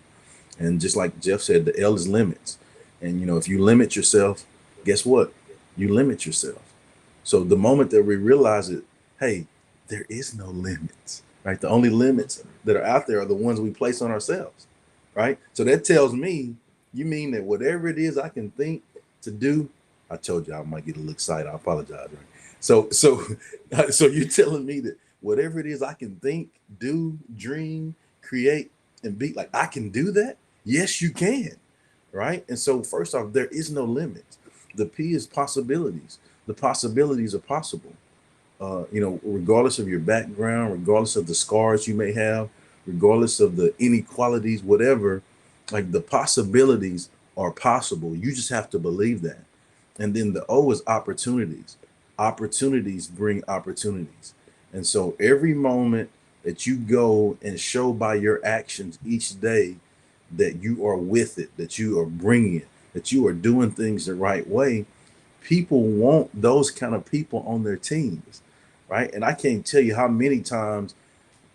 And just like Jeff said, the L is limits. And if you limit yourself, guess what? You limit yourself. So the moment that we realize it, hey, there is no limits, right? The only limits that are out there are the ones we place on ourselves, right? So that tells me, you mean that whatever it is I can think to do, I told you I might get a little excited. I apologize, right? So you're telling me that whatever it is I can think, do, dream, create, and be, like, I can do that? Yes, you can, right? And so first off, there is no limits. The P is possibilities. The possibilities are possible. Regardless of your background, regardless of the scars you may have, regardless of the inequalities, whatever, like, the possibilities are possible. You just have to believe that. And then the O is opportunities. Opportunities bring opportunities. And so every moment that you go and show by your actions each day that you are with it, that you are bringing it, that you are doing things the right way, people want those kind of people on their teams, right? And I can't tell you how many times,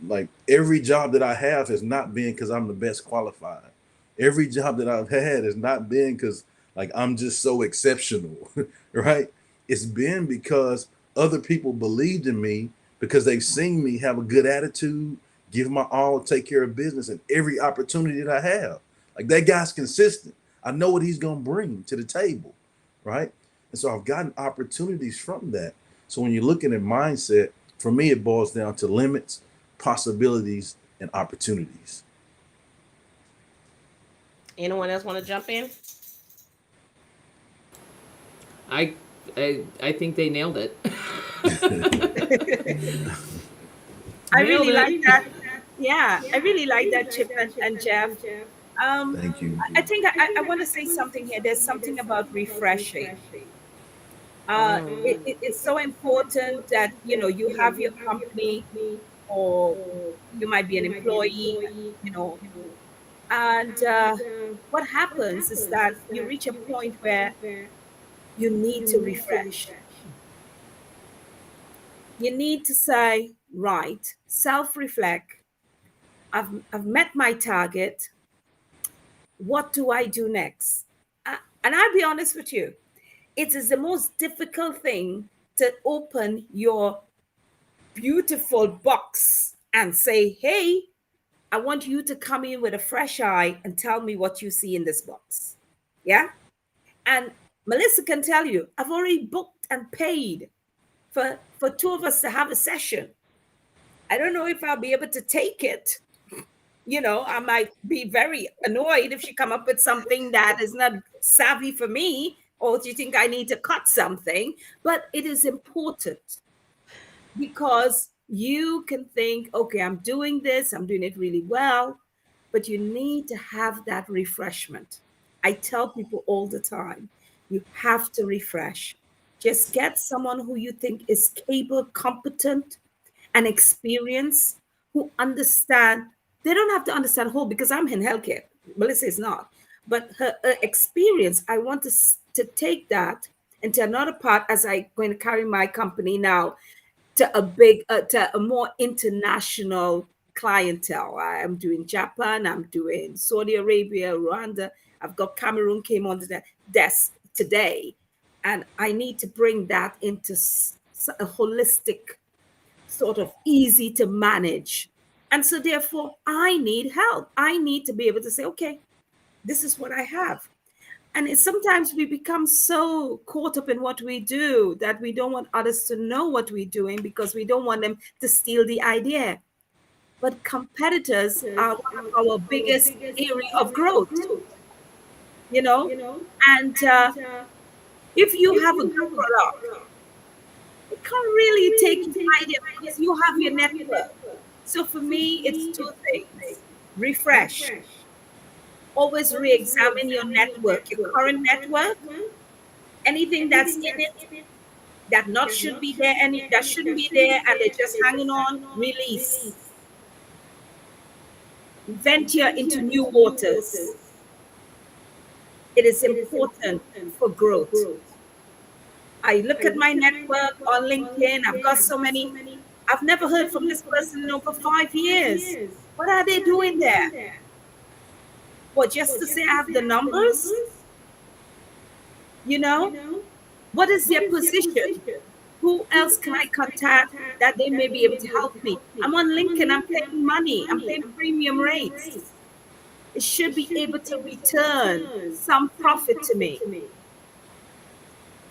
like, every job that I have has not been because I'm the best qualified. Every job that I've had has not been because, like, I'm just so exceptional, right? It's been because other people believed in me because they've seen me have a good attitude, give my all, take care of business, and every opportunity that I have. Like, that guy's consistent. I know what he's going to bring to the table, right? And so I've gotten opportunities from that. So when you're looking at mindset, for me, it boils down to limits, possibilities, and opportunities. Anyone else want to jump in? I I think they nailed it. I Nailed really it. like that. Yeah, I really like that, Chip and Jeff. Thank you. I think I want to say something here. There's something about refreshing. It's so important that you have your company, or you might be an employee, you know, and what happens is that you reach a point where you need to refresh. You need to say, right, self-reflect. I've met my target. What do I do next? And I'll be honest with you, it is the most difficult thing to open your beautiful box and say, hey, I want you to come in with a fresh eye and tell me what you see in this box. Yeah. And Melissa can tell you, I've already booked and paid for two of us to have a session. I don't know if I'll be able to take it. I might be very annoyed if she come up with something that is not savvy for me, or do you think I need to cut something? But it is important because you can think, okay, I'm doing this, I'm doing it really well, but you need to have that refreshment. I tell people all the time, you have to refresh. Just get someone who you think is capable, competent, and experienced, who understand. They don't have to understand whole, because I'm in healthcare. Melissa is not. But her experience, I want to take that into another part as I going to carry my company now to a more international clientele. I'm doing Japan, I'm doing Saudi Arabia, Rwanda. I've got Cameroon came on the desk today, and I need to bring that into a holistic, sort of easy to manage. And so therefore I need help. I need to be able to say, okay, this is what I have. And sometimes we become so caught up in what we do that we don't want others to know what we're doing, because we don't want them to steal the idea. But competitors are one of our biggest area of growth, you know. And if you have a good product, you can't really take your idea because you have your network. So for me, it's two things: refresh, always re-examine your network, your current network, anything that's in it that not should be there, any that shouldn't be there, and they're just hanging on, release. Venture into new waters. It is important for growth. I look at my network on LinkedIn. I've got so many. I've never heard from this person in over 5 years. What are they doing there? Well, just to say I have the numbers? You know, what is their position? Who else can I contact that they may be able to help me? I'm on LinkedIn, I'm paying money, I'm paying premium rates. It should be able to return some profit to me.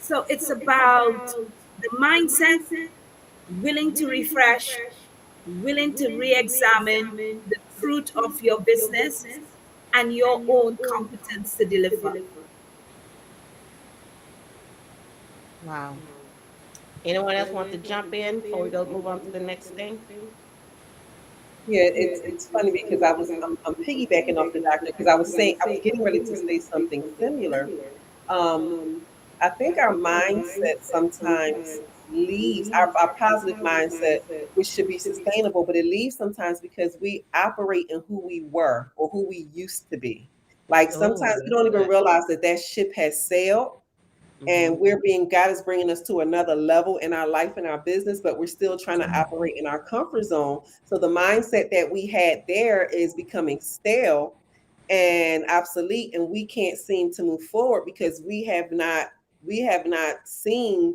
So it's about the mindset, willing to refresh, willing to re-examine the fruit of your business and your own competence to deliver. Wow. Anyone else want to jump in before we go move on to the next thing? Yeah, it's funny because I'm piggybacking off the doctor, because I was getting ready to say something similar. Um, I think our mindset sometimes leaves our positive mindset, which should be sustainable, but it leaves sometimes because we operate in who we were or who we used to be. Like sometimes we don't even realize that ship has sailed, and God is bringing us to another level in our life and our business, but we're still trying to operate in our comfort zone. So the mindset that we had there is becoming stale and obsolete, and we can't seem to move forward because we have not seen,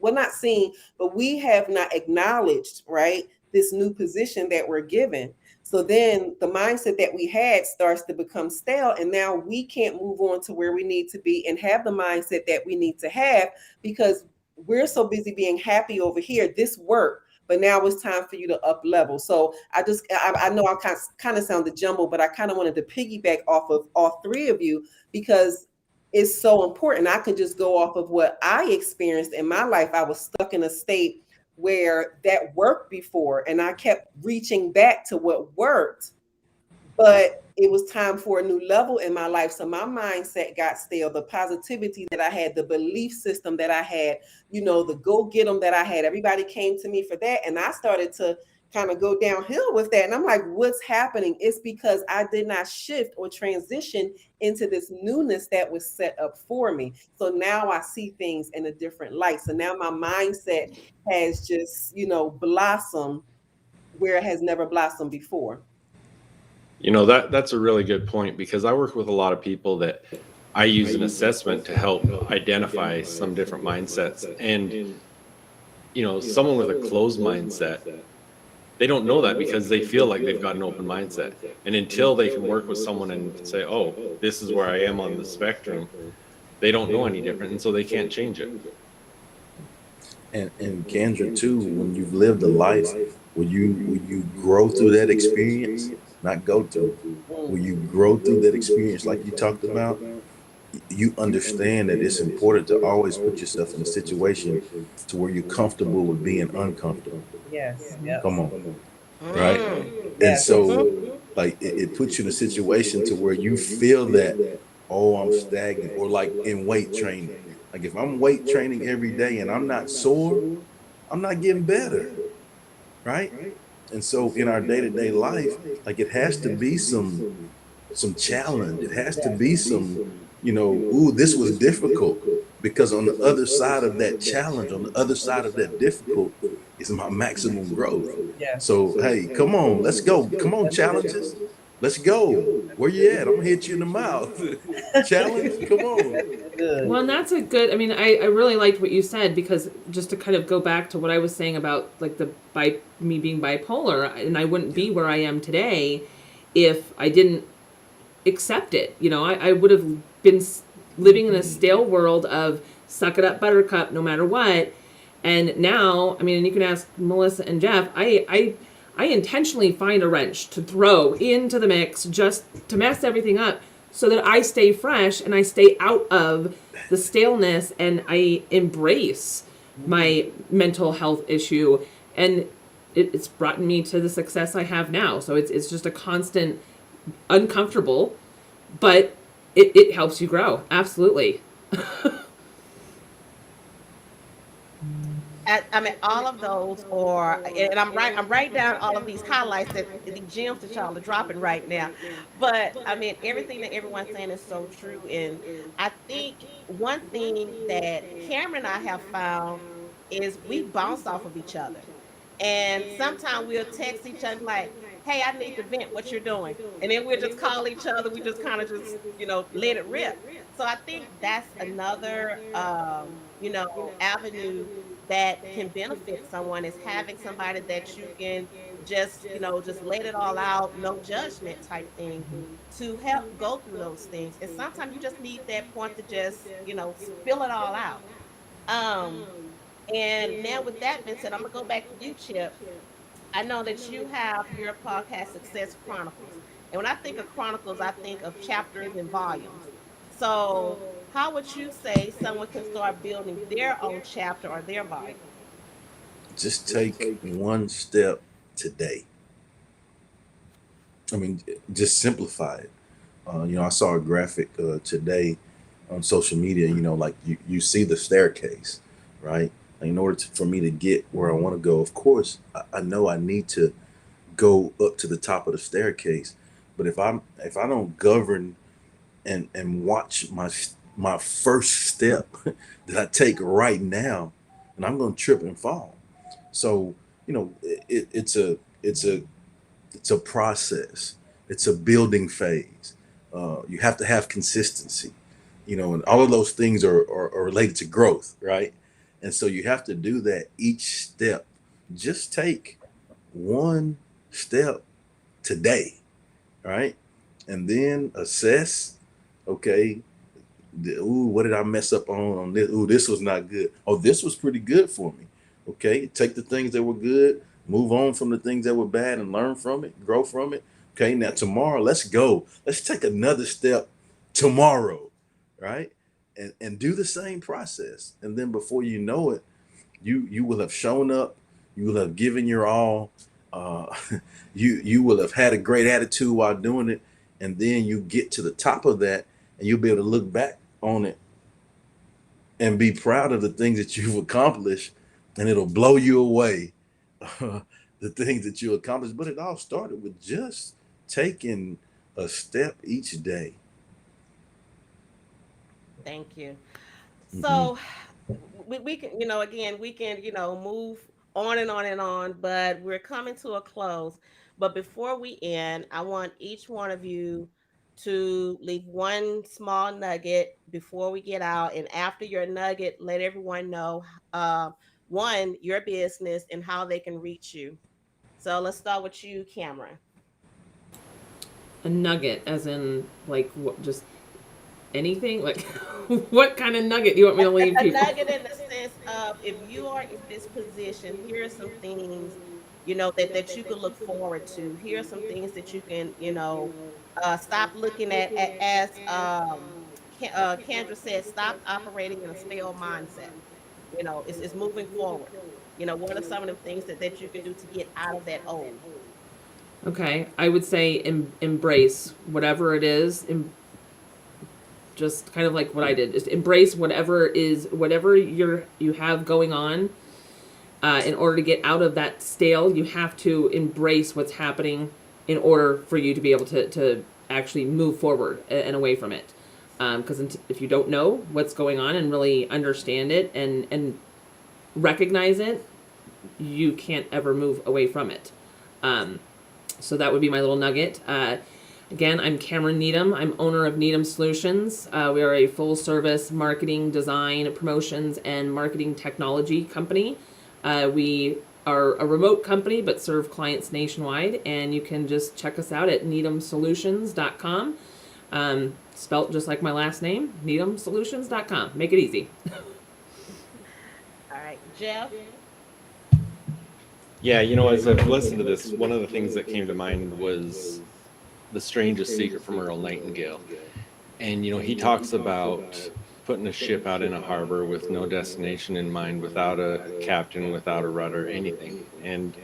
not seen, but we have not acknowledged, right, this new position that we're given. So then the mindset that we had starts to become stale, and now we can't move on to where we need to be and have the mindset that we need to have, because we're so busy being happy over here. This work, but now it's time for you to up level. So I know I kind of sounded jumbled, but I kind of wanted to piggyback off of all three of you, because it's so important. I could just go off of what I experienced in my life. I was stuck in a state where that worked before, and I kept reaching back to what worked, but it was time for a new level in my life. So my mindset got stale. The positivity that I had, the belief system that I had, the go get them that I had, everybody came to me for that. And I started to kind of go downhill with that. And I'm like, what's happening? It's because I did not shift or transition into this newness that was set up for me. So now I see things in a different light. So now my mindset has just, blossomed where it has never blossomed before. That's a really good point, because I work with a lot of people that I use an assessment to help identify some different mindsets. And, someone with a closed mindset, they don't know that because they feel like they've got an open mindset. And until they can work with someone and say, oh, this is where I am on the spectrum, they don't know any different. And so they can't change it. And Kendra too, when you've lived a life, will you grow through that experience, not go through, will you grow through that experience like you talked about, you understand that it's important to always put yourself in a situation to where you're comfortable with being uncomfortable. Yes. Yep. Come on. Right? And so like it puts you in a situation to where you feel that, oh, I'm stagnant, or like in weight training. Like if I'm weight training every day and I'm not sore, I'm not getting better. Right? And so in our day-to-day life, like it has to be some challenge. It has to be some, ooh, this was difficult, because on the other side of that challenge, on the other side of that difficult is my maximum growth. Yeah. So, hey, come on, let's go. Come on, challenges. Let's go. Where you at? I'm gonna hit you in the mouth. Challenge, come on. Well, and that's a good, I really liked what you said, because just to kind of go back to what I was saying about like me being bipolar, and I wouldn't be where I am today if I didn't accept it. I would have been living in a stale world of suck it up, buttercup, no matter what. And now, and you can ask Melissa and Jeff, I intentionally find a wrench to throw into the mix just to mess everything up so that I stay fresh and I stay out of the staleness, and I embrace my mental health issue. And it's brought me to the success I have now. So it's just a constant uncomfortable, but it helps you grow. Absolutely. All of those and I'm writing down all of these highlights, the gems that y'all are dropping right now. But everything that everyone's saying is so true. And I think one thing that Cameron and I have found is we bounce off of each other. And sometimes we'll text each other like, hey, I need to vent, what you're doing. And then we'll just call each other. We just kind of just, let it rip. So I think that's another, avenue that can benefit someone, is having somebody that you can just let it all out, no judgment type thing, to help go through those things. And sometimes you just need that point to just spill it all out. And now with that being said, I'm gonna go back to you, Chip. I know that you have your podcast, Success Chronicles, and when I think of chronicles, I think of chapters and volumes. So how would you say someone can start building their own chapter or their volume? Just take one step today. Just simplify it. I saw a graphic today on social media, like you see the staircase, right? In order for me to get where I want to go, of course, I know I need to go up to the top of the staircase. But if I don't govern and watch my first step that I take right now, and I'm going to trip and fall. So, it's a process. It's a building phase. You have to have consistency, and all of those things are related to growth, right? And so you have to do that each step. Just take one step today, right? And then assess, okay, what did I mess up on this? Ooh, this was not good. Oh, this was pretty good for me. Okay, take the things that were good, move on from the things that were bad and learn from it, grow from it. Okay, now tomorrow, let's go. Let's take another step tomorrow, right? And do the same process. And then before you know it, you will have shown up, you will have given your all, uh, you will have had a great attitude while doing it, and then you get to the top of that, and you'll be able to look back on it and be proud of the things that you've accomplished, and it'll blow you away, the things that you accomplished. But it all started with just taking a step each day. Thank you. Mhm. So we can, again, we can, move on and on and on, but we're coming to a close. But before we end, I want each one of you to leave one small nugget before we get out. And after your nugget, let everyone know, uh, one, your business and how they can reach you. So let's start with you, Cameron. A nugget, as in like what? Just anything? Like what kind of nugget do you want me to leave A people? nugget in the sense of, if you are in this position, here are some things, that you could look forward to. Here are some things that you can, stop looking at as Kendra said, stop operating in a stale mindset. It's moving forward. What are some of the things that you can do to get out of that old? Okay, I would say embrace whatever it is. Just kind of like what I did. Just embrace whatever you have going on. In order to get out of that stale, you have to embrace what's happening in order for you to be able to actually move forward and away from it. Because if you don't know what's going on and really understand it and recognize it, you can't ever move away from it. So that would be my little nugget. Again, I'm Cameron Needham. I'm owner of Needham Solutions. We are a full service marketing, design, promotions, and marketing technology company. We are a remote company but serve clients nationwide, and you can just check us out at needhamsolutions.com. Spelt just like my last name, needhamsolutions.com. Make it easy. All right, Jeff. Yeah, as I've listened to this, one of the things that came to mind was The Strangest Secret from Earl Nightingale. And, he talks about putting a ship out in a harbor with no destination in mind, without a captain, without a rudder, anything. And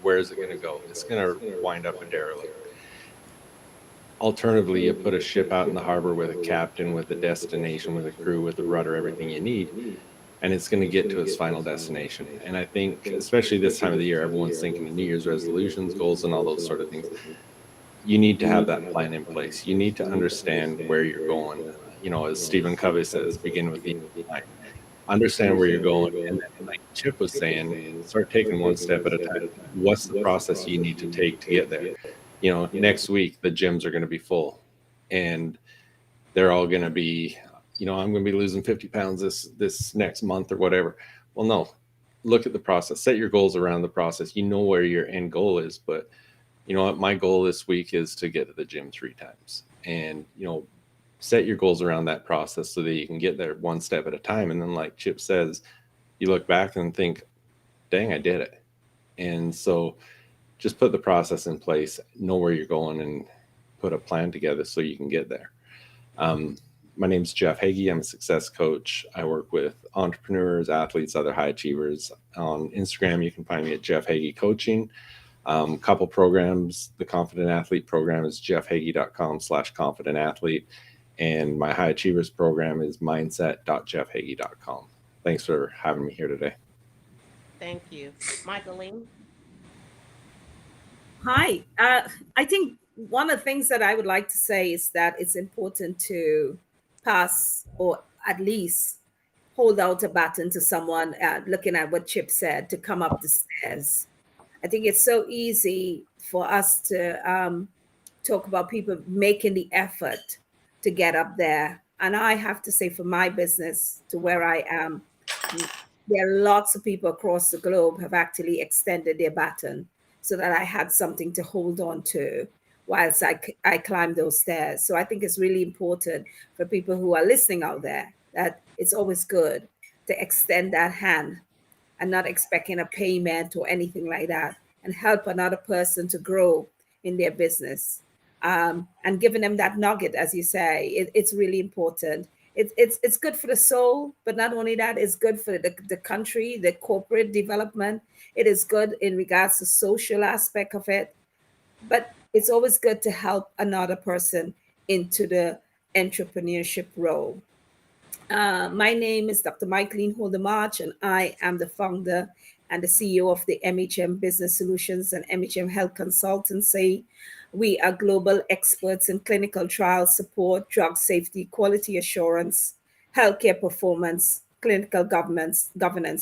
where is it going to go? It's going to wind up a derelict. Alternatively, you put a ship out in the harbor with a captain, with a destination, with a crew, with a rudder, everything you need, and it's going to get to its final destination. And I think, especially this time of the year, everyone's thinking of New Year's resolutions, goals, and all those sort of things. You need to have that plan in place. You need to understand where you're going. As Stephen Covey says, begin with the end. Understand where you're going, and then, like Chip was saying, start taking one step at a time. What's the process you need to take to get there? Next week the gyms are going to be full, and they're all going to be, I'm going to be losing 50 pounds this next month or whatever. Well, no, look at the process, set your goals around the process. Where your end goal is, but you know what, my goal this week is to get to the gym 3 times, and set your goals around that process so that you can get there one step at a time. And then, like Chip says, you look back and think, dang, I did it. And so just put the process in place, know where you're going, and put a plan together so you can get there. My name's Jeff Hagee. I'm a success coach. I work with entrepreneurs, athletes, other high achievers. On Instagram, you can find me at Jeff Hagee Coaching. Couple programs. The Confident Athlete program is jeffhagee.com/confidentathlete. And my High Achievers program is mindset.jeffhagee.com. Thanks for having me here today. Thank you. Michaeline. Hi. I think one of the things that I would like to say is that it's important to pass, or at least hold out a baton to someone, looking at what Chip said, to come up the stairs. I think it's so easy for us to talk about people making the effort to get up there. And I have to say, for my business, to where I am, there are lots of people across the globe have actually extended their baton so that I had something to hold on to whilst I climbed those stairs. So I think it's really important for people who are listening out there that it's always good to extend that hand and not expecting a payment or anything like that, and help another person to grow in their business. And giving them that nugget, as you say, it's really important. It's good for the soul, but not only that, it's good for the country, the corporate development. It is good in regards to social aspect of it, but it's always good to help another person into the entrepreneurship role. My name is Dr. Michaeline Holder-March, and I am the founder and the CEO of the MHM Business Solutions and MHM Health Consultancy. We are global experts in clinical trial support, drug safety, quality assurance, healthcare performance, clinical governance,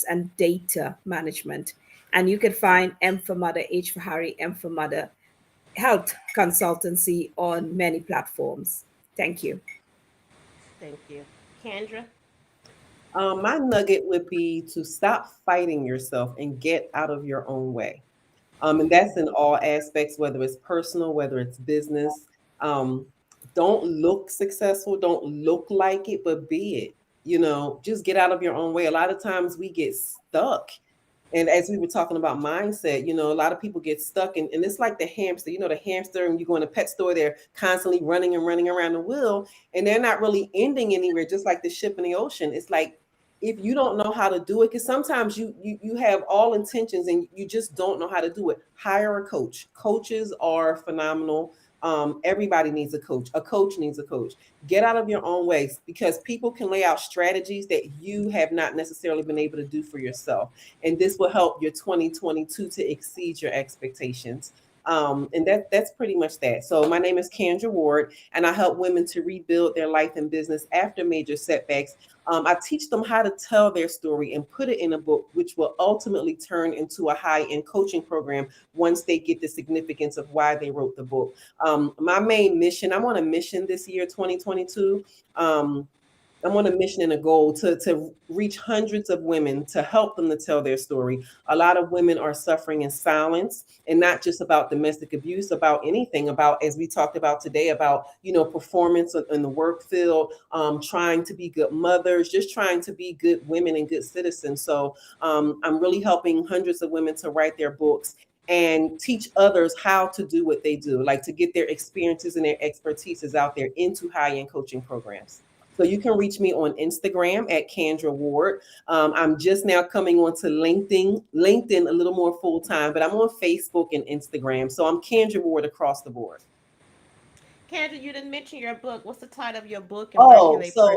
and data management. And you can find M for Mother, H for Harry, M for Mother Health Consultancy on many platforms. Thank you. Thank you. Kendra? My nugget would be to stop fighting yourself and get out of your own way. And that's in all aspects, whether it's personal, whether it's business. Um, don't look successful, don't look like it, but be it. Just get out of your own way. A lot of times we get stuck. And as we were talking about mindset, a lot of people get stuck, and it's like the hamster. The hamster, and you go in a pet store, they're constantly running and running around the wheel, and they're not really ending anywhere, just like the ship in the ocean. It's like, if you don't know how to do it, because sometimes you have all intentions and you just don't know how to do it, hire a coach. Coaches are phenomenal. Everybody needs a coach. A coach needs a coach. Get out of your own ways, because people can lay out strategies that you have not necessarily been able to do for yourself. And this will help your 2022 to exceed your expectations. And that's pretty much that. So my name is Kendra Ward, and I help women to rebuild their life and business after major setbacks. I teach them how to tell their story and put it in a book, which will ultimately turn into a high-end coaching program once they get the significance of why they wrote the book. My main mission, I'm on a mission this year, 2022. I'm on a mission and a goal to reach hundreds of women, to help them to tell their story. A lot of women are suffering in silence, and not just about domestic abuse, about anything, about, as we talked about today, about, performance in the work field, trying to be good mothers, just trying to be good women and good citizens. So I'm really helping hundreds of women to write their books and teach others how to do what they do, like to get their experiences and their expertises out there into high-end coaching programs. So you can reach me on Instagram at Kendra Ward. I'm just now coming onto LinkedIn a little more full time, but I'm on Facebook and Instagram. So I'm Kendra Ward across the board. Kendra, you didn't mention your book. What's the title of your book, and where can they So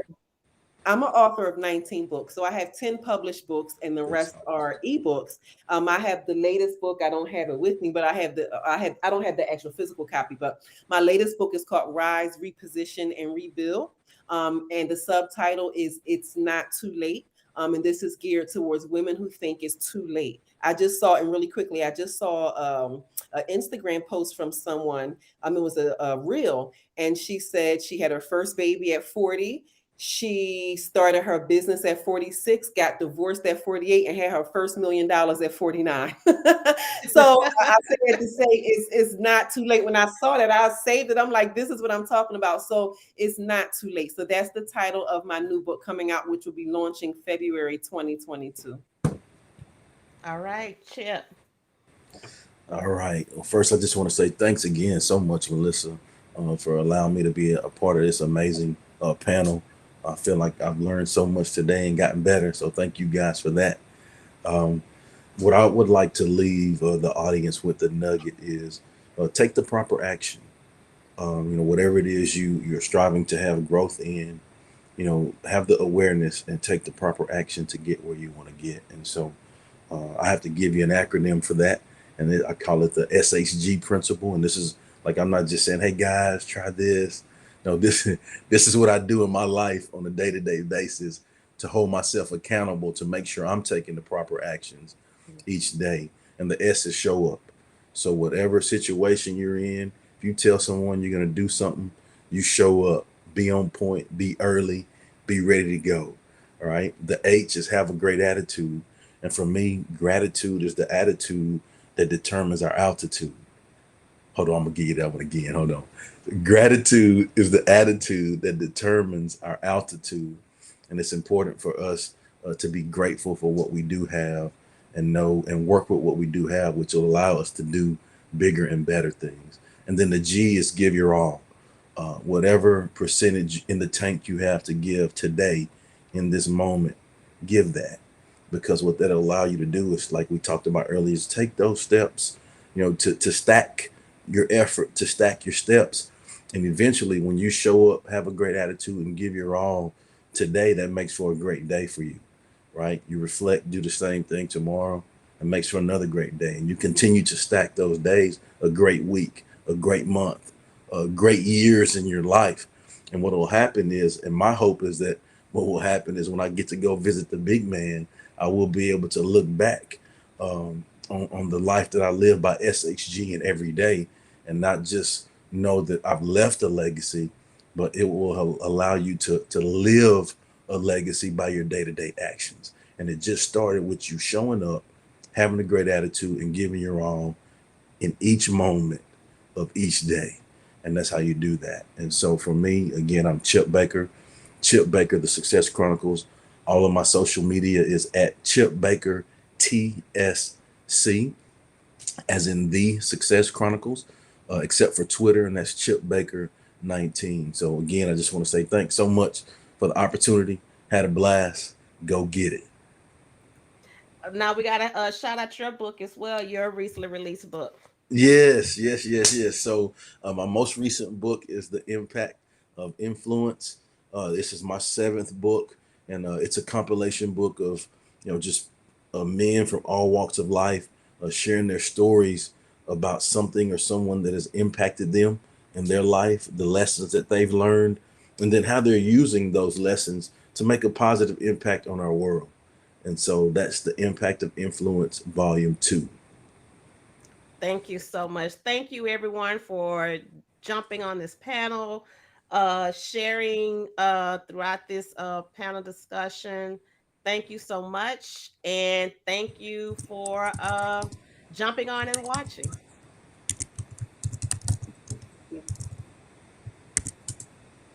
I'm an author of 19 books. So I have 10 published books, and the rest are ebooks. I have the latest book. I don't have it with me, but I don't have the actual physical copy, but my latest book is called Rise, Reposition, and Rebuild. And the subtitle is It's Not Too Late. And this is geared towards women who think it's too late. I just saw, and really quickly, I just saw an Instagram post from someone. It was a reel, and she said she had her first baby at 40. She started her business at 46, got divorced at 48, and had her first $1 million at 49. So I said to say it's not too late. When I saw that, I saved it. I'm like, this is what I'm talking about. So it's not too late. So that's the title of my new book coming out, which will be launching February 2022. All right, Chip. All right. Well, first, I just want to say thanks again so much, Melissa, for allowing me to be a part of this amazing panel. I feel like I've learned so much today and gotten better. So thank you guys for that. What I would like to leave the audience with, the nugget, is take the proper action. Whatever it is you're striving to have growth in, have the awareness and take the proper action to get where you want to get. And so I have to give you an acronym for that. And I call it the SHG principle. And this is like, I'm not just saying, hey guys, try this. No, this is what I do in my life on a day-to-day basis to hold myself accountable, to make sure I'm taking the proper actions each day. And the S is show up. So whatever situation you're in, if you tell someone you're going to do something, you show up, be on point, be early, be ready to go. All right. The H is have a great attitude. And for me, gratitude is the attitude that determines our altitude. Hold on, I'm gonna give you that one again. Hold on. Gratitude is the attitude that determines our altitude, and it's important for us to be grateful for what we do have and know and work with what we do have, which will allow us to do bigger and better things. And then the G is give your all. Whatever percentage in the tank you have to give today in this moment, give that, because what that'll allow you to do is, like we talked about earlier, is take those steps, to stack your effort, to stack your steps. And eventually, when you show up, have a great attitude, and give your all today, that makes for a great day for you, right? You reflect, do the same thing tomorrow, and makes for another great day. And you continue to stack those days, a great week, a great month, great years in your life. And what will happen is, and my hope is that what will happen is when I get to go visit the big man, I will be able to look back on the life that I live by SHG and every day, and not just know that I've left a legacy, but it will allow you to live a legacy by your day-to-day actions. And it just started with you showing up, having a great attitude, and giving your all in each moment of each day. And that's how you do that. And so for me, again, I'm Chip Baker, The Success Chronicles. All of my social media is at Chip Baker TSC, as in The Success Chronicles, except for Twitter, and that's Chip Baker 19. So again, I just want to say thanks so much for the opportunity. Had a blast. Go get it. Now we got to shout out your book as well, your recently released book. Yes. So my most recent book is The Impact of Influence. This is my 7th book, and it's a compilation book of, just men from all walks of life sharing their stories about something or someone that has impacted them in their life, the lessons that they've learned, and then how they're using those lessons to make a positive impact on our world. And so that's The Impact of Influence, Volume 2. Thank you so much. Thank you, everyone, for jumping on this panel, sharing throughout this panel discussion. Thank you so much. And thank you for jumping on and watching.